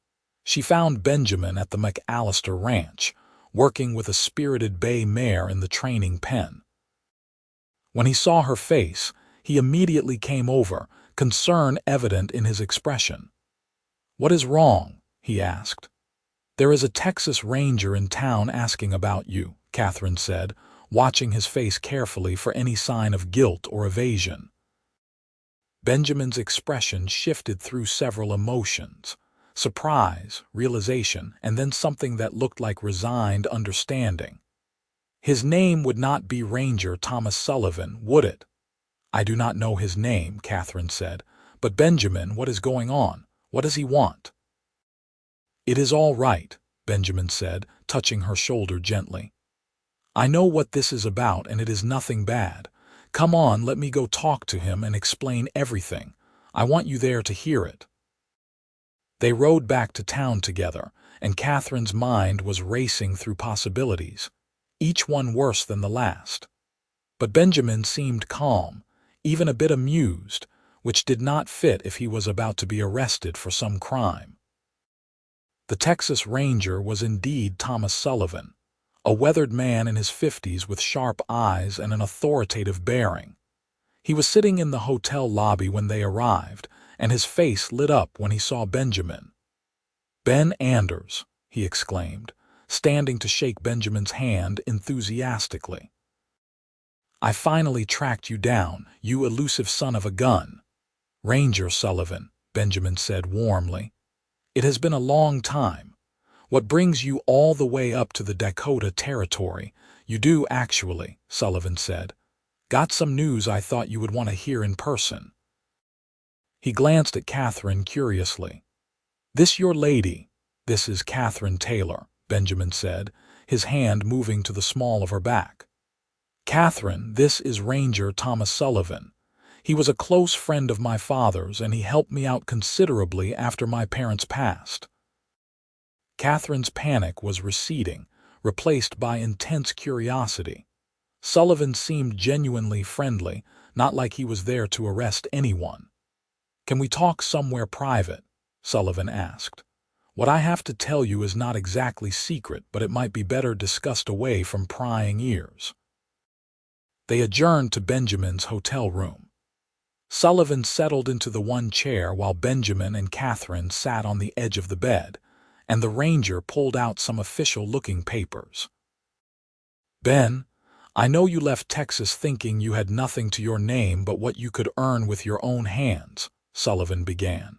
She found Benjamin at the McAllister Ranch, working with a spirited bay mare in the training pen. When he saw her face, he immediately came over, concern evident in his expression. "What is wrong?" he asked. "There is a Texas Ranger in town asking about you," Katherine said, watching his face carefully for any sign of guilt or evasion. Benjamin's expression shifted through several emotions: surprise, realization, and then something that looked like resigned understanding. "His name would not be Ranger Thomas Sullivan, would it?" "I do not know his name," Katherine said. "But Benjamin, what is going on? What does he want?" "It is all right," Benjamin said, touching her shoulder gently. "I know what this is about, and it is nothing bad. Come on, let me go talk to him and explain everything. I want you there to hear it." They rode back to town together, and Katherine's mind was racing through possibilities, each one worse than the last. But Benjamin seemed calm, even a bit amused, which did not fit if he was about to be arrested for some crime. The Texas Ranger was indeed Thomas Sullivan, a weathered man in his 50s with sharp eyes and an authoritative bearing. He was sitting in the hotel lobby when they arrived, and his face lit up when he saw Benjamin. "Ben Anders," he exclaimed, standing to shake Benjamin's hand enthusiastically. "I finally tracked you down, you elusive son of a gun." "Ranger Sullivan," Benjamin said warmly. "It has been a long time. What brings you all the way up to the Dakota territory?" "You do, actually," Sullivan said. "Got some news I thought you would want to hear in person." He glanced at Katherine curiously. "This your lady?" "This is Katherine Taylor," Benjamin said, his hand moving to the small of her back. "Katherine, this is Ranger Thomas Sullivan. He was a close friend of my father's, and he helped me out considerably after my parents passed." Katherine's panic was receding, replaced by intense curiosity. Sullivan seemed genuinely friendly, not like he was there to arrest anyone. "Can we talk somewhere private?" Sullivan asked. "What I have to tell you is not exactly secret, but it might be better discussed away from prying ears." They adjourned to Benjamin's hotel room. Sullivan settled into the one chair while Benjamin and Katherine sat on the edge of the bed, and the Ranger pulled out some official-looking papers. "Ben, I know you left Texas thinking you had nothing to your name but what you could earn with your own hands," Sullivan began.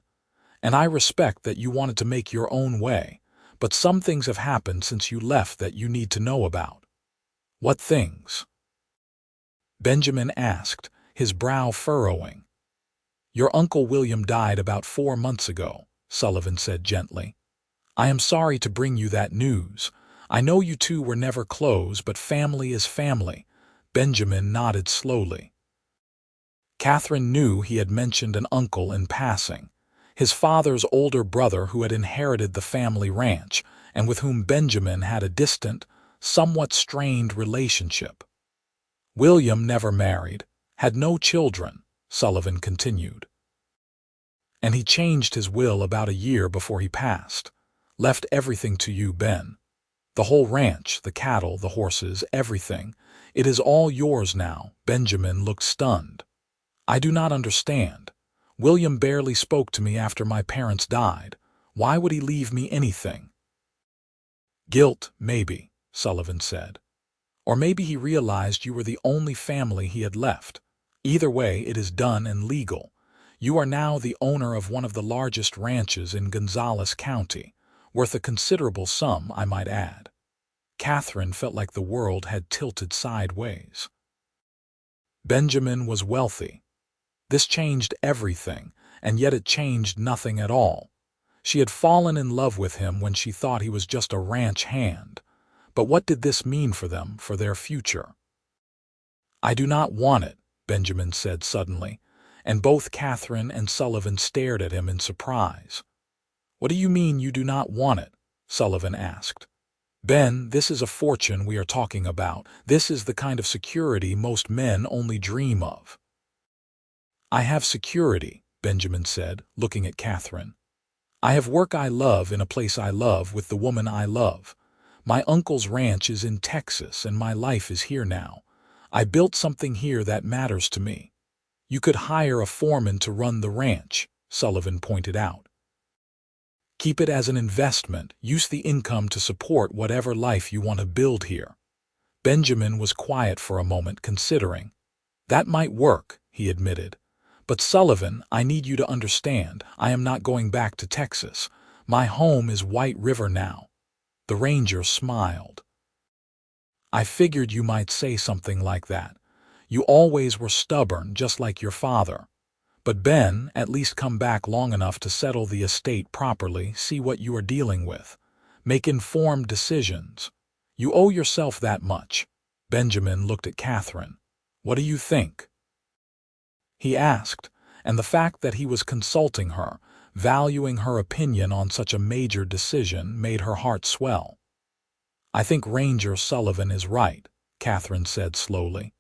"And I respect that you wanted to make your own way, but some things have happened since you left that you need to know about." "What things?" Benjamin asked, his brow furrowing. "Your Uncle William died about 4 months ago," Sullivan said gently. "I am sorry to bring you that news. I know you two were never close, but family is family." Benjamin nodded slowly. Katherine knew he had mentioned an uncle in passing, his father's older brother who had inherited the family ranch and with whom Benjamin had a distant, somewhat strained relationship. William never married, had no children, Sullivan continued. And he changed his will about a year before he passed. Left everything to you, Ben. The whole ranch, the cattle, the horses, everything. It is all yours now. Benjamin looked stunned. I do not understand. William barely spoke to me after my parents died. Why would he leave me anything? Guilt, maybe, Sullivan said. Or maybe he realized you were the only family he had left. Either way, it is done and legal. You are now the owner of one of the largest ranches in Gonzales County, worth a considerable sum, I might add. Katherine felt like the world had tilted sideways. Benjamin was wealthy. This changed everything, and yet it changed nothing at all. She had fallen in love with him when she thought he was just a ranch hand. But what did this mean for them, for their future? I do not want it, Benjamin said suddenly, and both Katherine and Sullivan stared at him in surprise. What do you mean you do not want it? Sullivan asked. Ben, this is a fortune we are talking about. This is the kind of security most men only dream of. I have security, Benjamin said, looking at Katherine. I have work I love in a place I love with the woman I love. My uncle's ranch is in Texas and my life is here now. I built something here that matters to me. You could hire a foreman to run the ranch, Sullivan pointed out. Keep it as an investment, use the income to support whatever life you want to build here. Benjamin was quiet for a moment, considering. That might work, he admitted. But Sullivan, I need you to understand, I am not going back to Texas. My home is White River now. The ranger smiled. I figured you might say something like that. You always were stubborn, just like your father. But Ben, at least come back long enough to settle the estate properly, see what you are dealing with. Make informed decisions. You owe yourself that much. Benjamin looked at Katherine. What do you think? He asked, and the fact that he was consulting her, valuing her opinion on such a major decision, made her heart swell. I think Ranger Sullivan is right, Katherine said slowly.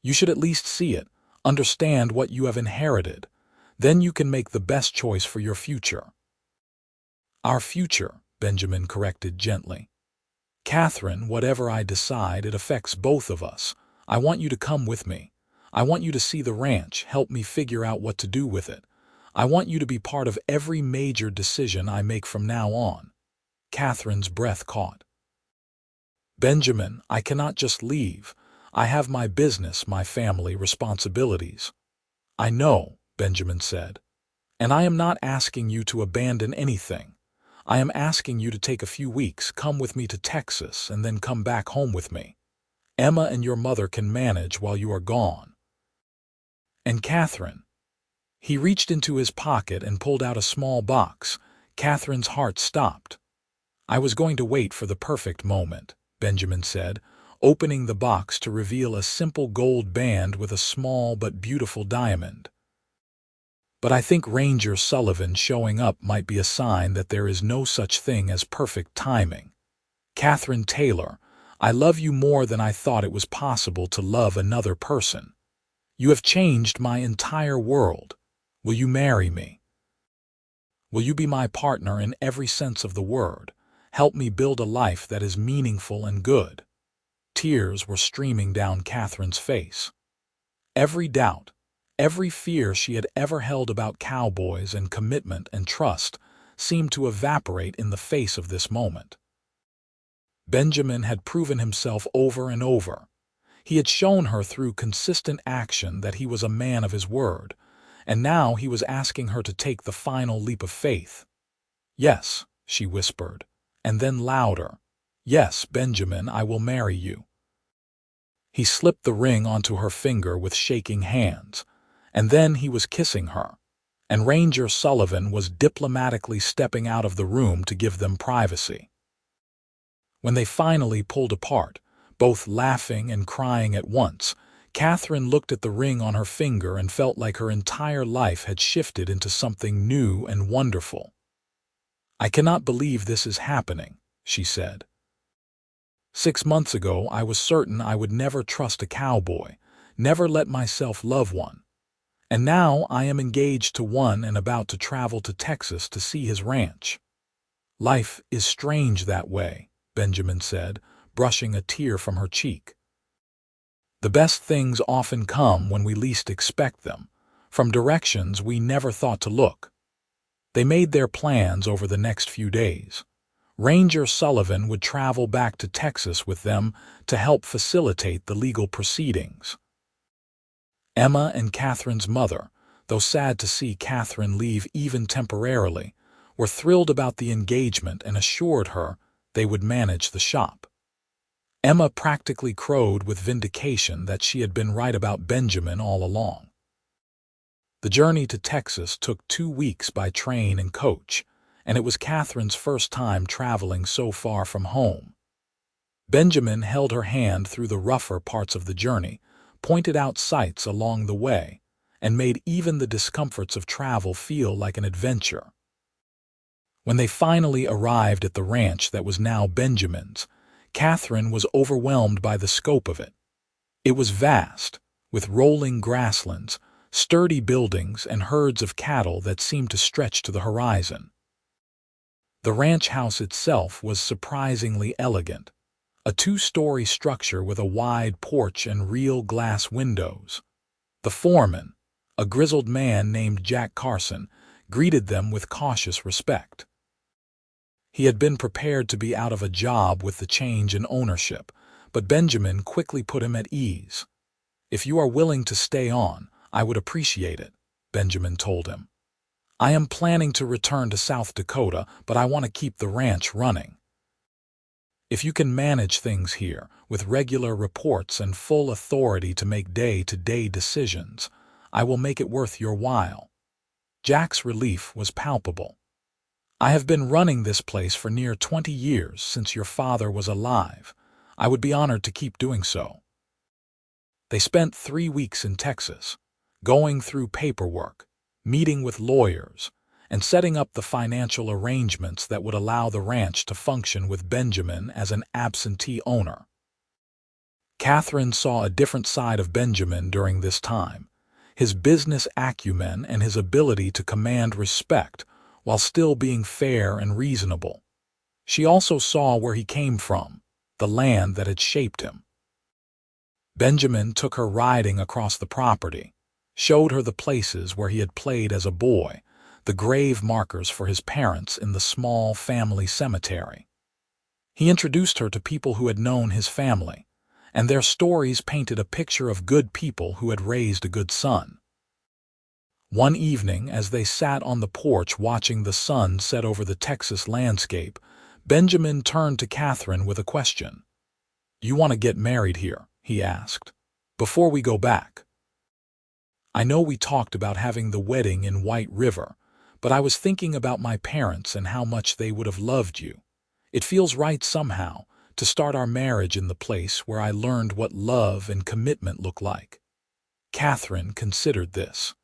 You should at least see it, understand what you have inherited. Then you can make the best choice for your future. Our future, Benjamin corrected gently. Katherine, whatever I decide, it affects both of us. I want you to come with me. I want you to see the ranch, help me figure out what to do with it. I want you to be part of every major decision I make from now on. Katherine's breath caught. Benjamin, I cannot just leave. I have my business, my family, responsibilities. I know, Benjamin said. And I am not asking you to abandon anything. I am asking you to take a few weeks, come with me to Texas, and then come back home with me. Emma and your mother can manage while you are gone. And Katherine. He reached into his pocket and pulled out a small box. Katherine's heart stopped. I was going to wait for the perfect moment, Benjamin said, opening the box to reveal a simple gold band with a small but beautiful diamond. But I think Ranger Sullivan showing up might be a sign that there is no such thing as perfect timing. Katherine Taylor, I love you more than I thought it was possible to love another person. You have changed my entire world. Will you marry me? Will you be my partner in every sense of the word? Help me build a life that is meaningful and good. Tears were streaming down Katherine's face. Every doubt, every fear she had ever held about Cowboys and commitment and trust seemed to evaporate in the face of this moment. Benjamin had proven himself over and over. He had shown her through consistent action that he was a man of his word, and now he was asking her to take the final leap of faith. Yes, she whispered, and then louder. Yes, Benjamin, I will marry you. He slipped the ring onto her finger with shaking hands, and then he was kissing her, and Ranger Sullivan was diplomatically stepping out of the room to give them privacy. When they finally pulled apart, both laughing and crying at once, Katherine looked at the ring on her finger and felt like her entire life had shifted into something new and wonderful. "I cannot believe this is happening," she said. "6 months ago, I was certain I would never trust a cowboy, never let myself love one. And now I am engaged to one and about to travel to Texas to see his ranch." "Life is strange that way," Benjamin said, brushing a tear from her cheek. "The best things often come when we least expect them, from directions we never thought to look." They made their plans over the next few days. Ranger Sullivan would travel back to Texas with them to help facilitate the legal proceedings. Emma and Katherine's mother, though sad to see Katherine leave even temporarily, were thrilled about the engagement and assured her they would manage the shop. Emma practically crowed with vindication that she had been right about Benjamin all along. The journey to Texas took 2 weeks by train and coach, and it was Katherine's first time traveling so far from home. Benjamin held her hand through the rougher parts of the journey, pointed out sights along the way, and made even the discomforts of travel feel like an adventure. When they finally arrived at the ranch that was now Benjamin's, Katherine was overwhelmed by the scope of it. It was vast, with rolling grasslands, sturdy buildings, and herds of cattle that seemed to stretch to the horizon. The ranch house itself was surprisingly elegant, a 2-story structure with a wide porch and real glass windows. The foreman, a grizzled man named Jack Carson, greeted them with cautious respect. He had been prepared to be out of a job with the change in ownership, but Benjamin quickly put him at ease. "If you are willing to stay on, I would appreciate it," Benjamin told him. "I am planning to return to South Dakota, but I want to keep the ranch running. If you can manage things here, with regular reports and full authority to make day-to-day decisions, I will make it worth your while." Jack's relief was palpable. "I have been running this place for near 20 years since your father was alive. I would be honored to keep doing so." They spent 3 weeks in Texas, going through paperwork, meeting with lawyers, and setting up the financial arrangements that would allow the ranch to function with Benjamin as an absentee owner. Katherine saw a different side of Benjamin during this time, his business acumen and his ability to command respect while still being fair and reasonable. She also saw where he came from, the land that had shaped him. Benjamin took her riding across the property, showed her the places where he had played as a boy, the grave markers for his parents in the small family cemetery. He introduced her to people who had known his family, and their stories painted a picture of good people who had raised a good son. One evening, as they sat on the porch watching the sun set over the Texas landscape, Benjamin turned to Katherine with a question. "You want to get married here?" he asked, "before we go back? I know we talked about having the wedding in White River, but I was thinking about my parents and how much they would have loved you. It feels right somehow to start our marriage in the place where I learned what love and commitment look like." Katherine considered this.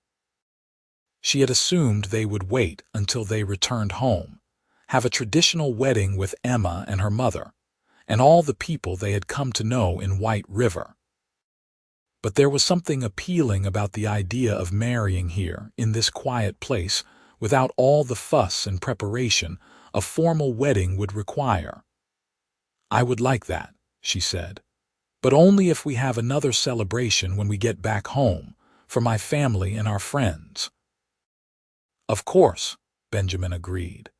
She had assumed they would wait until they returned home, have a traditional wedding with Emma and her mother, and all the people they had come to know in White River. But there was something appealing about the idea of marrying here, in this quiet place, without all the fuss and preparation a formal wedding would require. "I would like that," she said, "but only if we have another celebration when we get back home, for my family and our friends." "Of course," Benjamin agreed.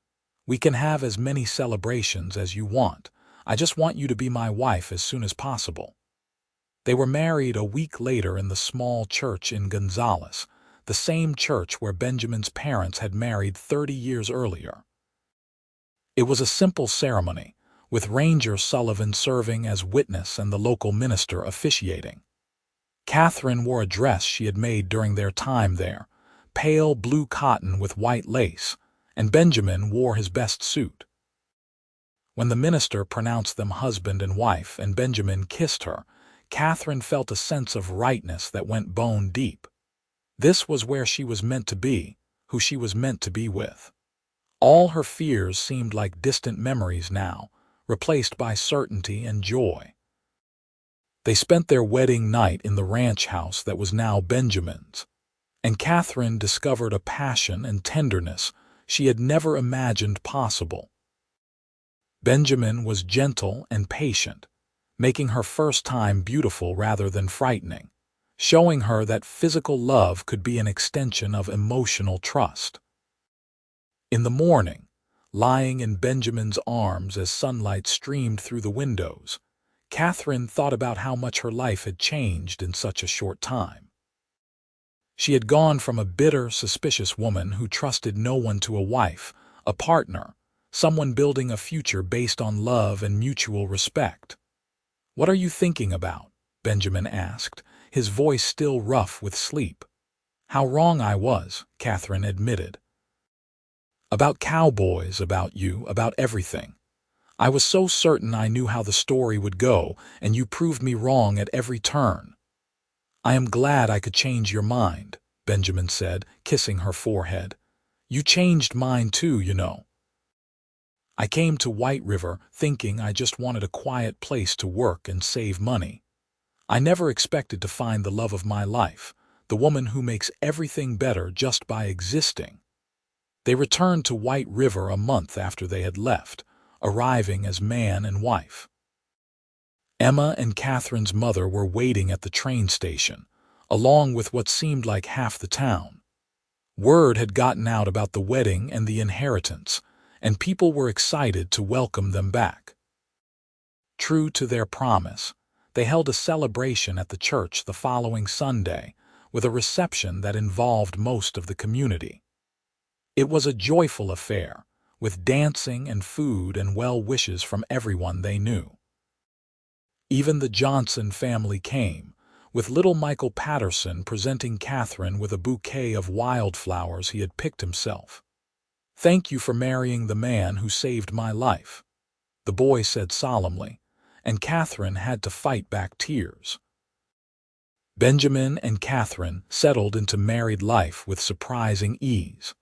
"We can have as many celebrations as you want. I just want you to be my wife as soon as possible." They were married a week later in the small church in Gonzales, the same church where Benjamin's parents had married 30 years earlier. It was a simple ceremony, with Ranger Sullivan serving as witness and the local minister officiating. Katherine wore a dress she had made during their time there, pale blue cotton with white lace, and Benjamin wore his best suit. When the minister pronounced them husband and wife and Benjamin kissed her, Katherine felt a sense of rightness that went bone deep. This was where she was meant to be, who she was meant to be with. All her fears seemed like distant memories now, replaced by certainty and joy. They spent their wedding night in the ranch house that was now Benjamin's, and Katherine discovered a passion and tenderness she had never imagined possible. Benjamin was gentle and patient, making her first time beautiful rather than frightening, showing her that physical love could be an extension of emotional trust. In the morning, lying in Benjamin's arms as sunlight streamed through the windows, Katherine thought about how much her life had changed in such a short time. She had gone from a bitter, suspicious woman who trusted no one to a wife, a partner, someone building a future based on love and mutual respect. "What are you thinking about?" Benjamin asked, his voice still rough with sleep. "How wrong I was," Katherine admitted. "About cowboys, about you, about everything. I was so certain I knew how the story would go, and you proved me wrong at every turn." "I am glad I could change your mind," Benjamin said, kissing her forehead. "You changed mine too, you know. I came to White River thinking I just wanted a quiet place to work and save money. I never expected to find the love of my life, the woman who makes everything better just by existing." They returned to White River a month after they had left, arriving as man and wife. Emma and Katherine's mother were waiting at the train station, along with what seemed like half the town. Word had gotten out about the wedding and the inheritance, and people were excited to welcome them back. True to their promise, they held a celebration at the church the following Sunday, with a reception that involved most of the community. It was a joyful affair, with dancing and food and well wishes from everyone they knew. Even the Johnson family came, with little Michael Patterson presenting Katherine with a bouquet of wildflowers he had picked himself. "Thank you for marrying the man who saved my life," the boy said solemnly, and Katherine had to fight back tears. Benjamin and Katherine settled into married life with surprising ease.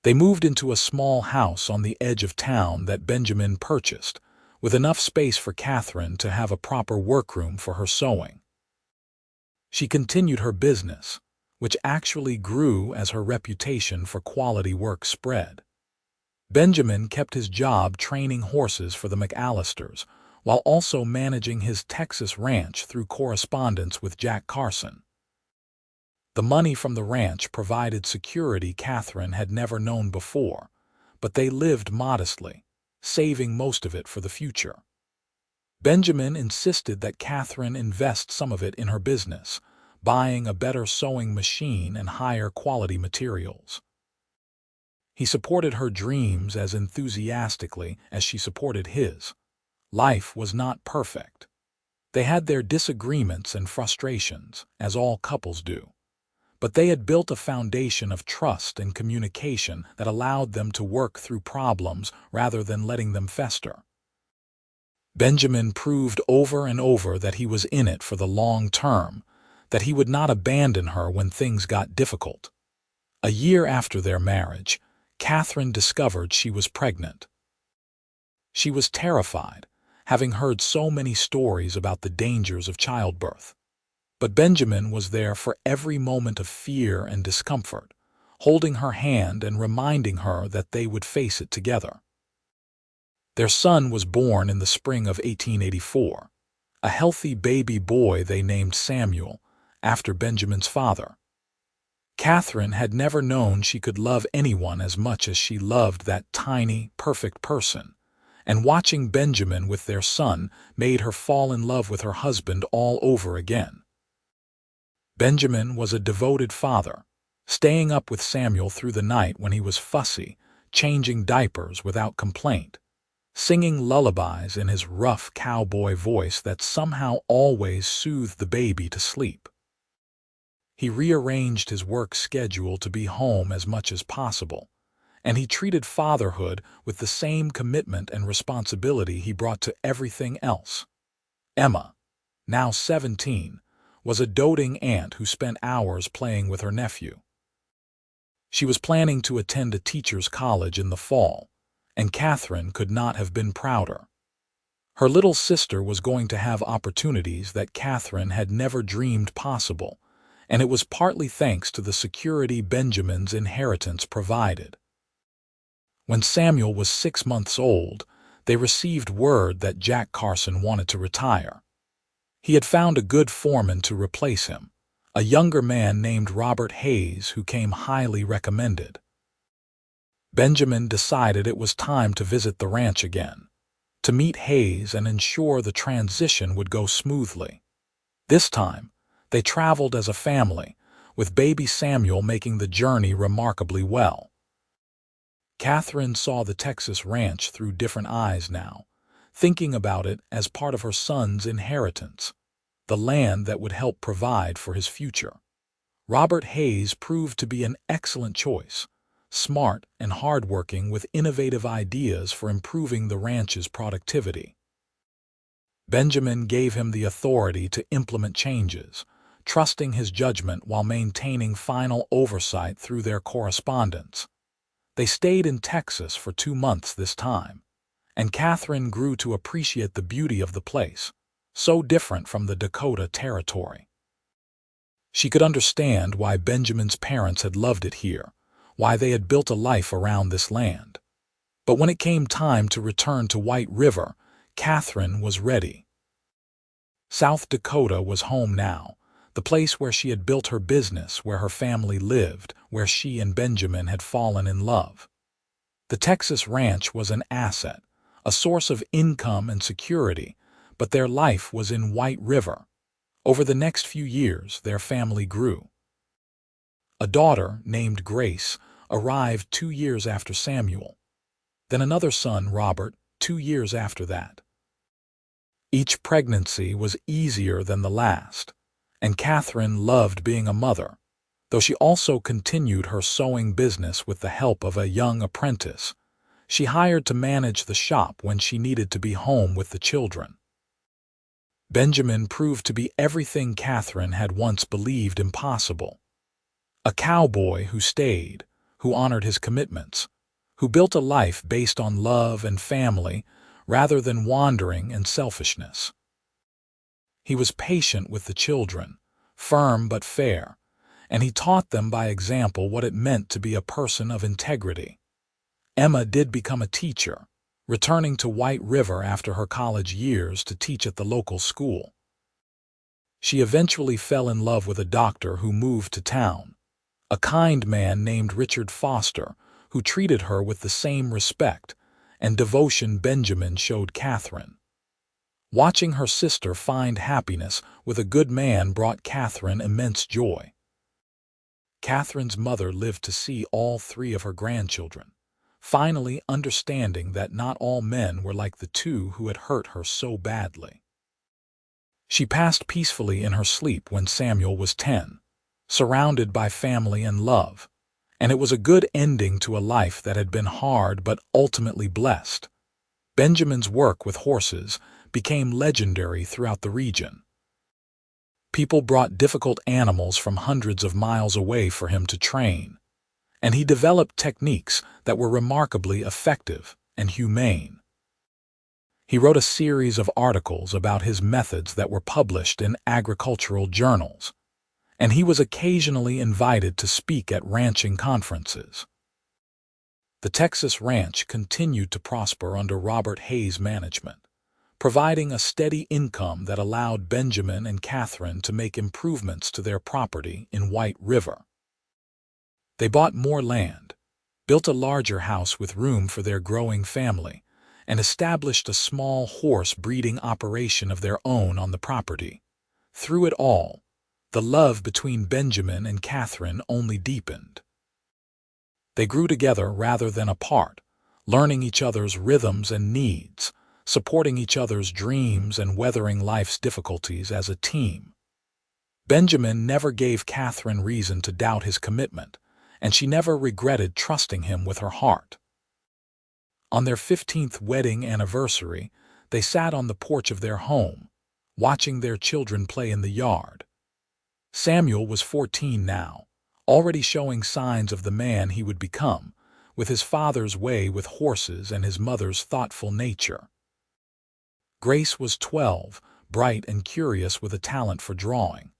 They moved into a small house on the edge of town that Benjamin purchased, with enough space for Katherine to have a proper workroom for her sewing. She continued her business, which actually grew as her reputation for quality work spread. Benjamin kept his job training horses for the McAllisters, while also managing his Texas ranch through correspondence with Jack Carson. The money from the ranch provided security Katherine had never known before, but they lived modestly, saving most of it for the future. Benjamin insisted that Katherine invest some of it in her business, buying a better sewing machine and higher quality materials. He supported her dreams as enthusiastically as she supported his. Life was not perfect. They had their disagreements and frustrations, as all couples do. But they had built a foundation of trust and communication that allowed them to work through problems rather than letting them fester. Benjamin proved over and over that he was in it for the long term, that he would not abandon her when things got difficult. A year after their marriage, Katherine discovered she was pregnant. She was terrified, having heard so many stories about the dangers of childbirth. But Benjamin was there for every moment of fear and discomfort, holding her hand and reminding her that they would face it together. Their son was born in the spring of 1884, a healthy baby boy they named Samuel, after Benjamin's father. Katherine had never known she could love anyone as much as she loved that tiny, perfect person, and watching Benjamin with their son made her fall in love with her husband all over again. Benjamin was a devoted father, staying up with Samuel through the night when he was fussy, changing diapers without complaint, singing lullabies in his rough cowboy voice that somehow always soothed the baby to sleep. He rearranged his work schedule to be home as much as possible, and he treated fatherhood with the same commitment and responsibility he brought to everything else. Emma, now 17, was a doting aunt who spent hours playing with her nephew. She was planning to attend a teacher's college in the fall, and Katherine could not have been prouder. Her little sister was going to have opportunities that Katherine had never dreamed possible, and it was partly thanks to the security Benjamin's inheritance provided. When Samuel was 6 months old, they received word that Jack Carson wanted to retire. He had found a good foreman to replace him, a younger man named Robert Hayes who came highly recommended. Benjamin decided it was time to visit the ranch again, to meet Hayes and ensure the transition would go smoothly. This time, they traveled as a family, with baby Samuel making the journey remarkably well. Katherine saw the Texas ranch through different eyes now, thinking about it as part of her son's inheritance, the land that would help provide for his future. Robert Hayes proved to be an excellent choice, smart and hardworking with innovative ideas for improving the ranch's productivity. Benjamin gave him the authority to implement changes, trusting his judgment while maintaining final oversight through their correspondence. They stayed in Texas for 2 months this time, and Katherine grew to appreciate the beauty of the place, so different from the Dakota territory. She could understand why Benjamin's parents had loved it here, why they had built a life around this land. But when it came time to return to White River, Katherine was ready. South Dakota was home now, the place where she had built her business, where her family lived, where she and Benjamin had fallen in love. The Texas ranch was an asset, a source of income and security, but their life was in White River. Over the next few years, their family grew. A daughter, named Grace, arrived 2 years after Samuel. Then another son, Robert, 2 years after that. Each pregnancy was easier than the last, and Katherine loved being a mother, though she also continued her sewing business with the help of a young apprentice. She hired to manage the shop when she needed to be home with the children. Benjamin proved to be everything Katherine had once believed impossible. A cowboy who stayed, who honored his commitments, who built a life based on love and family rather than wandering and selfishness. He was patient with the children, firm but fair, and he taught them by example what it meant to be a person of integrity. Emma did become a teacher, returning to White River after her college years to teach at the local school. She eventually fell in love with a doctor who moved to town, a kind man named Richard Foster, who treated her with the same respect and devotion Benjamin showed Katherine. Watching her sister find happiness with a good man brought Katherine immense joy. Katherine's mother lived to see all 3 of her grandchildren, finally understanding that not all men were like the 2 who had hurt her so badly. She passed peacefully in her sleep when Samuel was 10, surrounded by family and love, and it was a good ending to a life that had been hard but ultimately blessed. Benjamin's work with horses became legendary throughout the region. People brought difficult animals from hundreds of miles away for him to train, and he developed techniques that were remarkably effective and humane. He wrote a series of articles about his methods that were published in agricultural journals, and he was occasionally invited to speak at ranching conferences. The Texas ranch continued to prosper under Robert Hayes' management, providing a steady income that allowed Benjamin and Katherine to make improvements to their property in White River. They bought more land, built a larger house with room for their growing family, and established a small horse breeding operation of their own on the property. Through it all, the love between Benjamin and Katherine only deepened. They grew together rather than apart, learning each other's rhythms and needs, supporting each other's dreams and weathering life's difficulties as a team. Benjamin never gave Katherine reason to doubt his commitment, and she never regretted trusting him with her heart. On their 15th wedding anniversary, they sat on the porch of their home, watching their children play in the yard. Samuel was 14 now, already showing signs of the man he would become, with his father's way with horses and his mother's thoughtful nature. Grace was 12, bright and curious with a talent for drawing.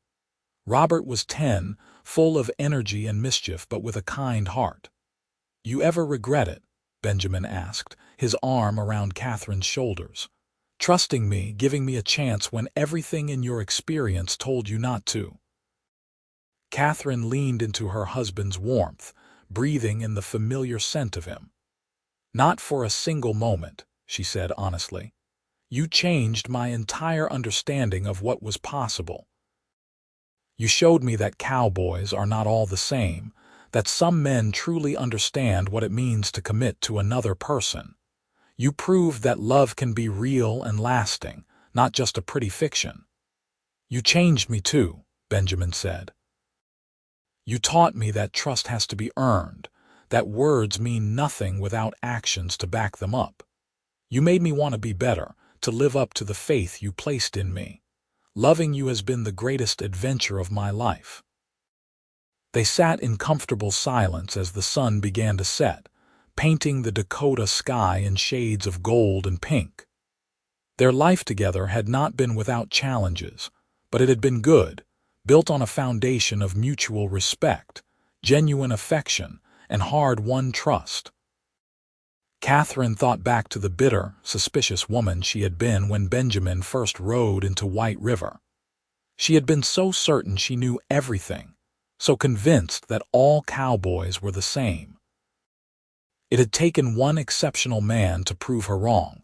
Robert was 10, full of energy and mischief but with a kind heart. "You ever regret it?" Benjamin asked, his arm around Catherine's shoulders. "Trusting me, giving me a chance when everything in your experience told you not to." Katherine leaned into her husband's warmth, breathing in the familiar scent of him. "Not for a single moment," she said honestly. "You changed my entire understanding of what was possible. You showed me that cowboys are not all the same, that some men truly understand what it means to commit to another person. You proved that love can be real and lasting, not just a pretty fiction." "You changed me too," Benjamin said. "You taught me that trust has to be earned, that words mean nothing without actions to back them up. You made me want to be better, to live up to the faith you placed in me. Loving you has been the greatest adventure of my life." They sat in comfortable silence as the sun began to set, painting the Dakota sky in shades of gold and pink. Their life together had not been without challenges, but it had been good, built on a foundation of mutual respect, genuine affection, and hard-won trust. Katherine thought back to the bitter, suspicious woman she had been when Benjamin first rode into White River. She had been so certain she knew everything, so convinced that all cowboys were the same. It had taken one exceptional man to prove her wrong,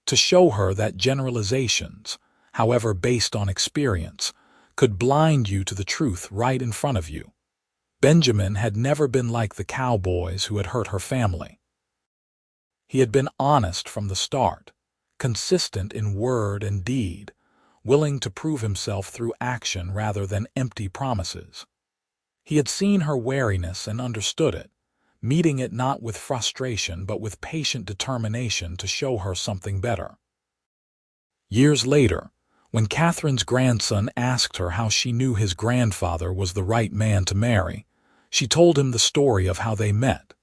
to show her that generalizations, however based on experience, could blind you to the truth right in front of you. Benjamin had never been like the cowboys who had hurt her family. He had been honest from the start, consistent in word and deed, willing to prove himself through action rather than empty promises. He had seen her wariness and understood it, meeting it not with frustration but with patient determination to show her something better. Years later, when Catherine's grandson asked her how she knew his grandfather was the right man to marry, she told him the story of how they met.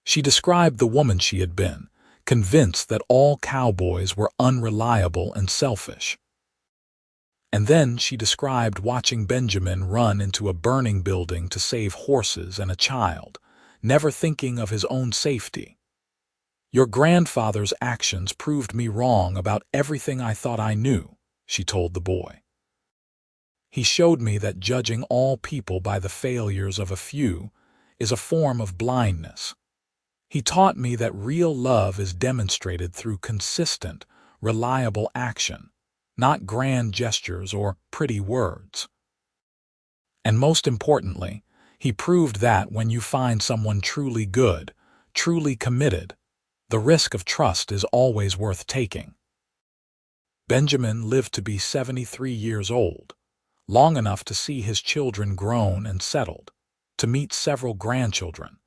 She described the woman she had been, convinced that all cowboys were unreliable and selfish. And then she described watching Benjamin run into a burning building to save horses and a child, never thinking of his own safety. "Your grandfather's actions proved me wrong about everything I thought I knew," she told the boy. "He showed me that judging all people by the failures of a few is a form of blindness. He taught me that real love is demonstrated through consistent, reliable action, not grand gestures or pretty words. And most importantly, he proved that when you find someone truly good, truly committed, the risk of trust is always worth taking." Benjamin lived to be 73 years old, long enough to see his children grown and settled, to meet several grandchildren,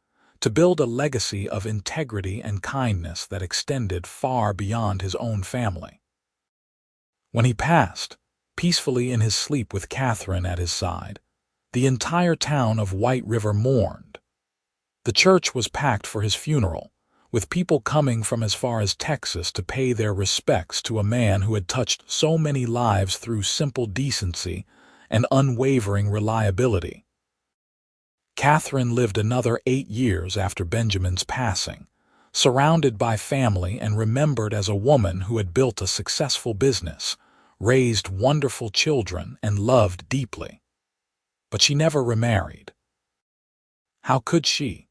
to build a legacy of integrity and kindness that extended far beyond his own family. When he passed, peacefully in his sleep with Katherine at his side, the entire town of White River mourned. The church was packed for his funeral, with people coming from as far as Texas to pay their respects to a man who had touched so many lives through simple decency and unwavering reliability. Katherine lived another 8 years after Benjamin's passing, surrounded by family and remembered as a woman who had built a successful business, raised wonderful children, and loved deeply. But she never remarried. How could she,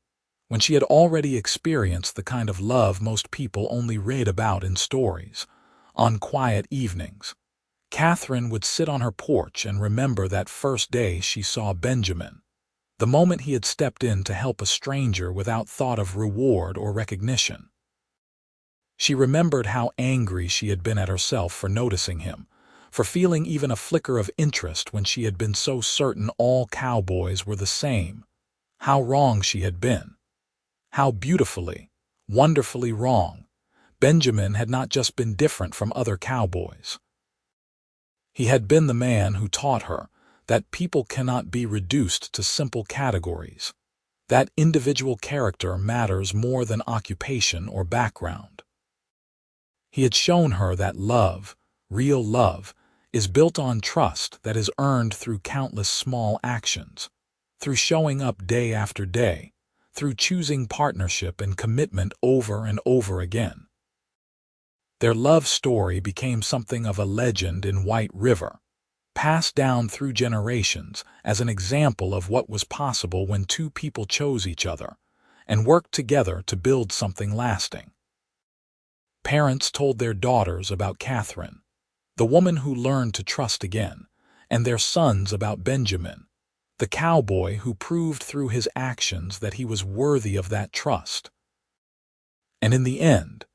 when she had already experienced the kind of love most people only read about in stories? On quiet evenings, Katherine would sit on her porch and remember that first day she saw Benjamin, the moment he had stepped in to help a stranger without thought of reward or recognition. She remembered how angry she had been at herself for noticing him, for feeling even a flicker of interest when she had been so certain all cowboys were the same. How wrong she had been. How beautifully, wonderfully wrong. Benjamin had not just been different from other cowboys. He had been the man who taught her that people cannot be reduced to simple categories, that individual character matters more than occupation or background. He had shown her that love, real love, is built on trust that is earned through countless small actions, through showing up day after day, through choosing partnership and commitment over and over again. Their love story became something of a legend in White River, passed down through generations as an example of what was possible when two people chose each other and worked together to build something lasting. Parents told their daughters about Katherine, the woman who learned to trust again, and their sons about Benjamin, the cowboy who proved through his actions that he was worthy of that trust. And in the end,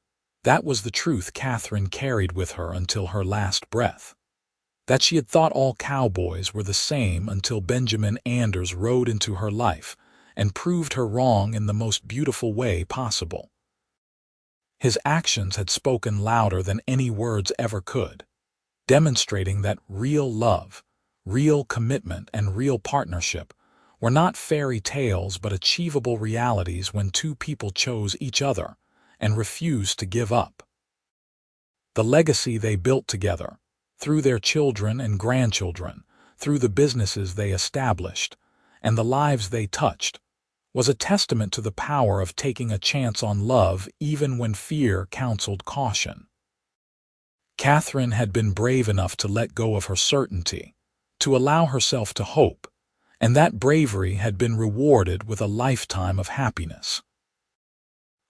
that was the truth Katherine carried with her until her last breath. That she had thought all cowboys were the same until Benjamin Anders rode into her life and proved her wrong in the most beautiful way possible. His actions had spoken louder than any words ever could, demonstrating that real love, real commitment, and real partnership were not fairy tales but achievable realities when two people chose each other and refused to give up. The legacy they built together, through their children and grandchildren, through the businesses they established, and the lives they touched, was a testament to the power of taking a chance on love even when fear counseled caution. Katherine had been brave enough to let go of her certainty, to allow herself to hope, and that bravery had been rewarded with a lifetime of happiness.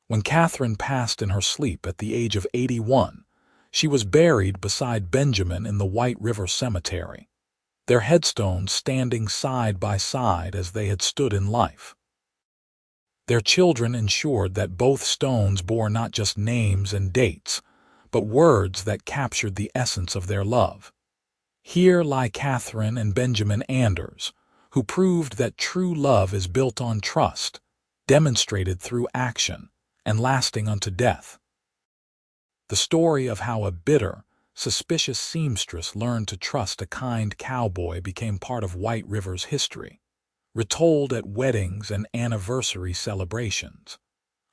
When Katherine passed in her sleep at the age of 81, she was buried beside Benjamin in the White River Cemetery, their headstones standing side by side as they had stood in life. Their children ensured that both stones bore not just names and dates, but words that captured the essence of their love. Here lie Katherine and Benjamin Anders, who proved that true love is built on trust, demonstrated through action, and lasting unto death. The story of how a bitter, suspicious seamstress learned to trust a kind cowboy became part of White River's history, retold at weddings and anniversary celebrations.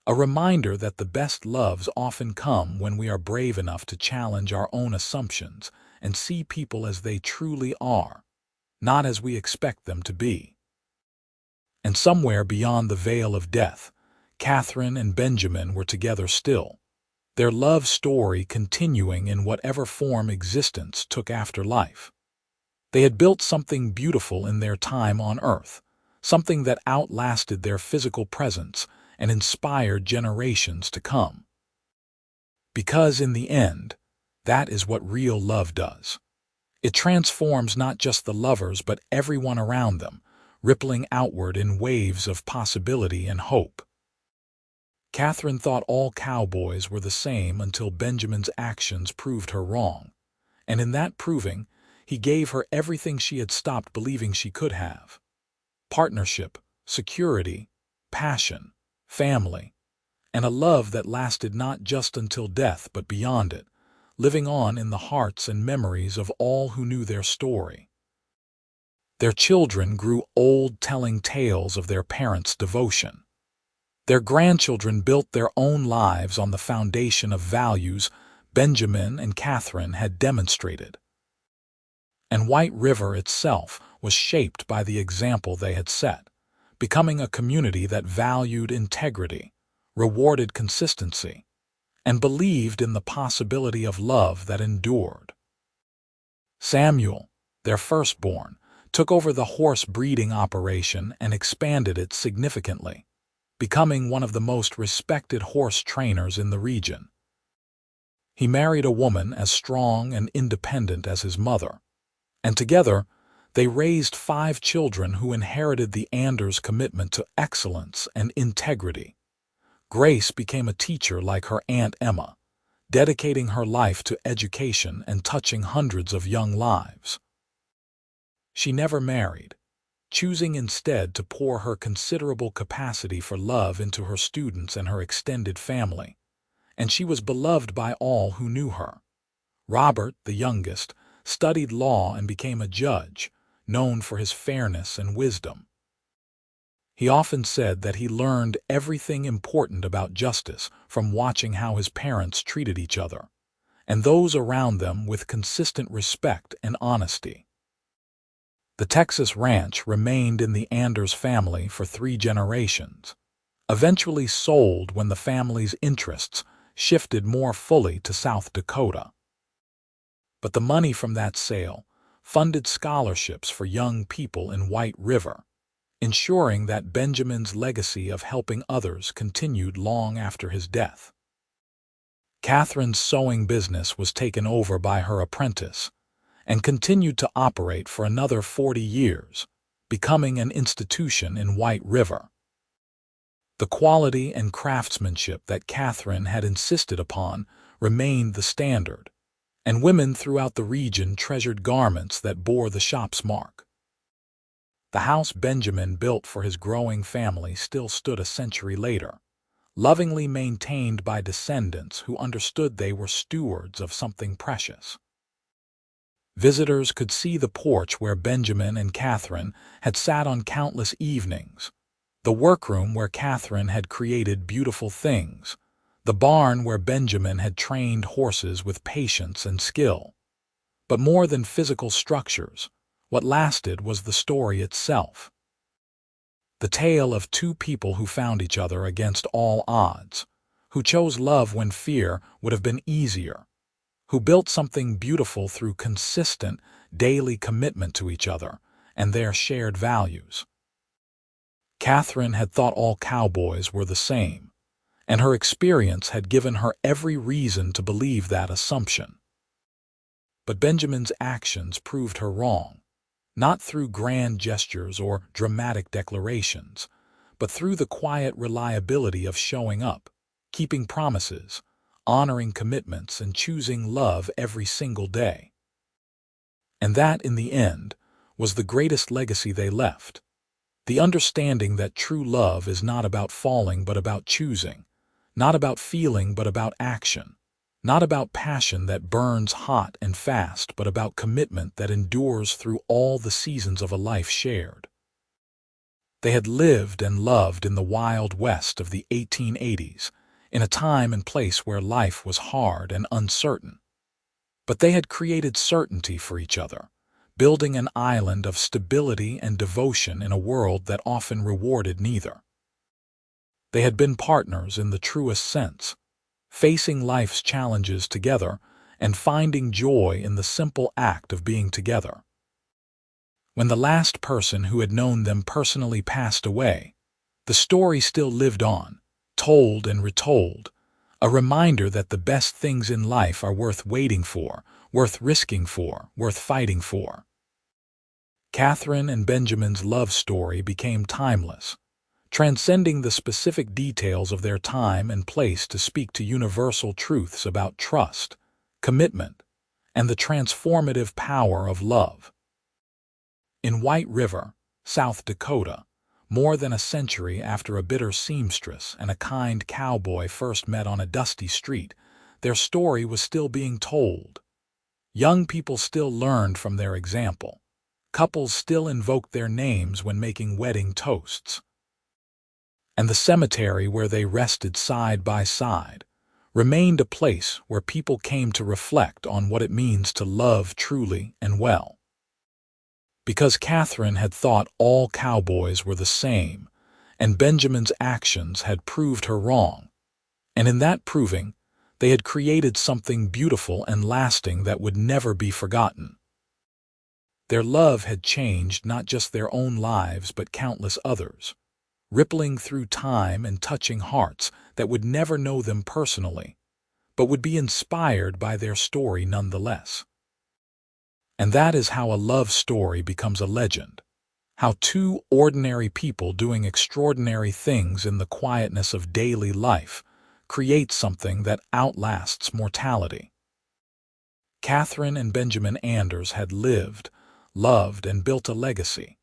A reminder that the best loves often come when we are brave enough to challenge our own assumptions and see people as they truly are, not as we expect them to be. And somewhere beyond the veil of death, Katherine and Benjamin were together still, their love story continuing in whatever form existence took after life. They had built something beautiful in their time on earth, something that outlasted their physical presence and inspired generations to come. Because in the end, that is what real love does. It transforms not just the lovers but everyone around them, rippling outward in waves of possibility and hope. Katherine thought all cowboys were the same until Benjamin's actions proved her wrong, and in that proving, he gave her everything she had stopped believing she could have: partnership, security, passion, family, and a love that lasted not just until death but beyond it, living on in the hearts and memories of all who knew their story. Their children grew old telling tales of their parents' devotion. Their grandchildren built their own lives on the foundation of values Benjamin and Katherine had demonstrated. And White River itself was shaped by the example they had set, becoming a community that valued integrity, rewarded consistency, and believed in the possibility of love that endured. Samuel, their firstborn, took over the horse breeding operation and expanded it significantly, becoming one of the most respected horse trainers in the region. He married a woman as strong and independent as his mother, and together they raised 5 children who inherited the Anders' commitment to excellence and integrity. Grace became a teacher like her Aunt Emma, dedicating her life to education and touching hundreds of young lives. She never married, choosing instead to pour her considerable capacity for love into her students and her extended family, and she was beloved by all who knew her. Robert, the youngest, studied law, and became a judge, known for his fairness and wisdom. He often said that he learned everything important about justice from watching how his parents treated each other, and those around them with consistent respect and honesty. The Texas ranch remained in the Anders family for 3 generations, eventually sold when the family's interests shifted more fully to South Dakota. But the money from that sale funded scholarships for young people in White River, ensuring that Benjamin's legacy of helping others continued long after his death. Katherine's sewing business was taken over by her apprentice and continued to operate for another 40 years, becoming an institution in White River. The quality and craftsmanship that Katherine had insisted upon remained the standard, and women throughout the region treasured garments that bore the shop's mark. The house Benjamin built for his growing family still stood a century later, lovingly maintained by descendants who understood they were stewards of something precious. Visitors could see the porch where Benjamin and Katherine had sat on countless evenings, the workroom where Katherine had created beautiful things, the barn where Benjamin had trained horses with patience and skill. But more than physical structures, what lasted was the story itself. The tale of 2 people who found each other against all odds, who chose love when fear would have been easier, who built something beautiful through consistent, daily commitment to each other and their shared values. Katherine had thought all cowboys were the same, and her experience had given her every reason to believe that assumption. But Benjamin's actions proved her wrong, not through grand gestures or dramatic declarations, but through the quiet reliability of showing up, keeping promises, honoring commitments, and choosing love every single day. And that, in the end, was the greatest legacy they left. The understanding that true love is not about falling but about choosing, not about feeling but about action, not about passion that burns hot and fast but about commitment that endures through all the seasons of a life shared. They had lived and loved in the Wild West of the 1880s, in a time and place where life was hard and uncertain. But they had created certainty for each other, building an island of stability and devotion in a world that often rewarded neither. They had been partners in the truest sense, facing life's challenges together and finding joy in the simple act of being together. When the last person who had known them personally passed away, the story still lived on, told and retold, a reminder that the best things in life are worth waiting for, worth risking for, worth fighting for. Katherine and Benjamin's love story became timeless, transcending the specific details of their time and place to speak to universal truths about trust, commitment, and the transformative power of love. In White River, South Dakota, more than a century after a bitter seamstress and a kind cowboy first met on a dusty street, their story was still being told. Young people still learned from their example. Couples still invoked their names when making wedding toasts. And the cemetery where they rested side by side remained a place where people came to reflect on what it means to love truly and well. Because Katherine had thought all cowboys were the same, and Benjamin's actions had proved her wrong, and in that proving, they had created something beautiful and lasting that would never be forgotten. Their love had changed not just their own lives but countless others, rippling through time and touching hearts that would never know them personally, but would be inspired by their story nonetheless. And that is how a love story becomes a legend, how 2 ordinary people doing extraordinary things in the quietness of daily life create something that outlasts mortality. Katherine and Benjamin Anders had lived, loved, and built a legacy,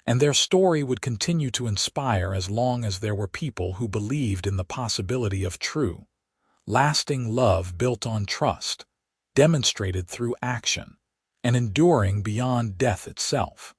and their story would continue to inspire as long as there were people who believed in the possibility of true, lasting love built on trust, demonstrated through action, and enduring beyond death itself.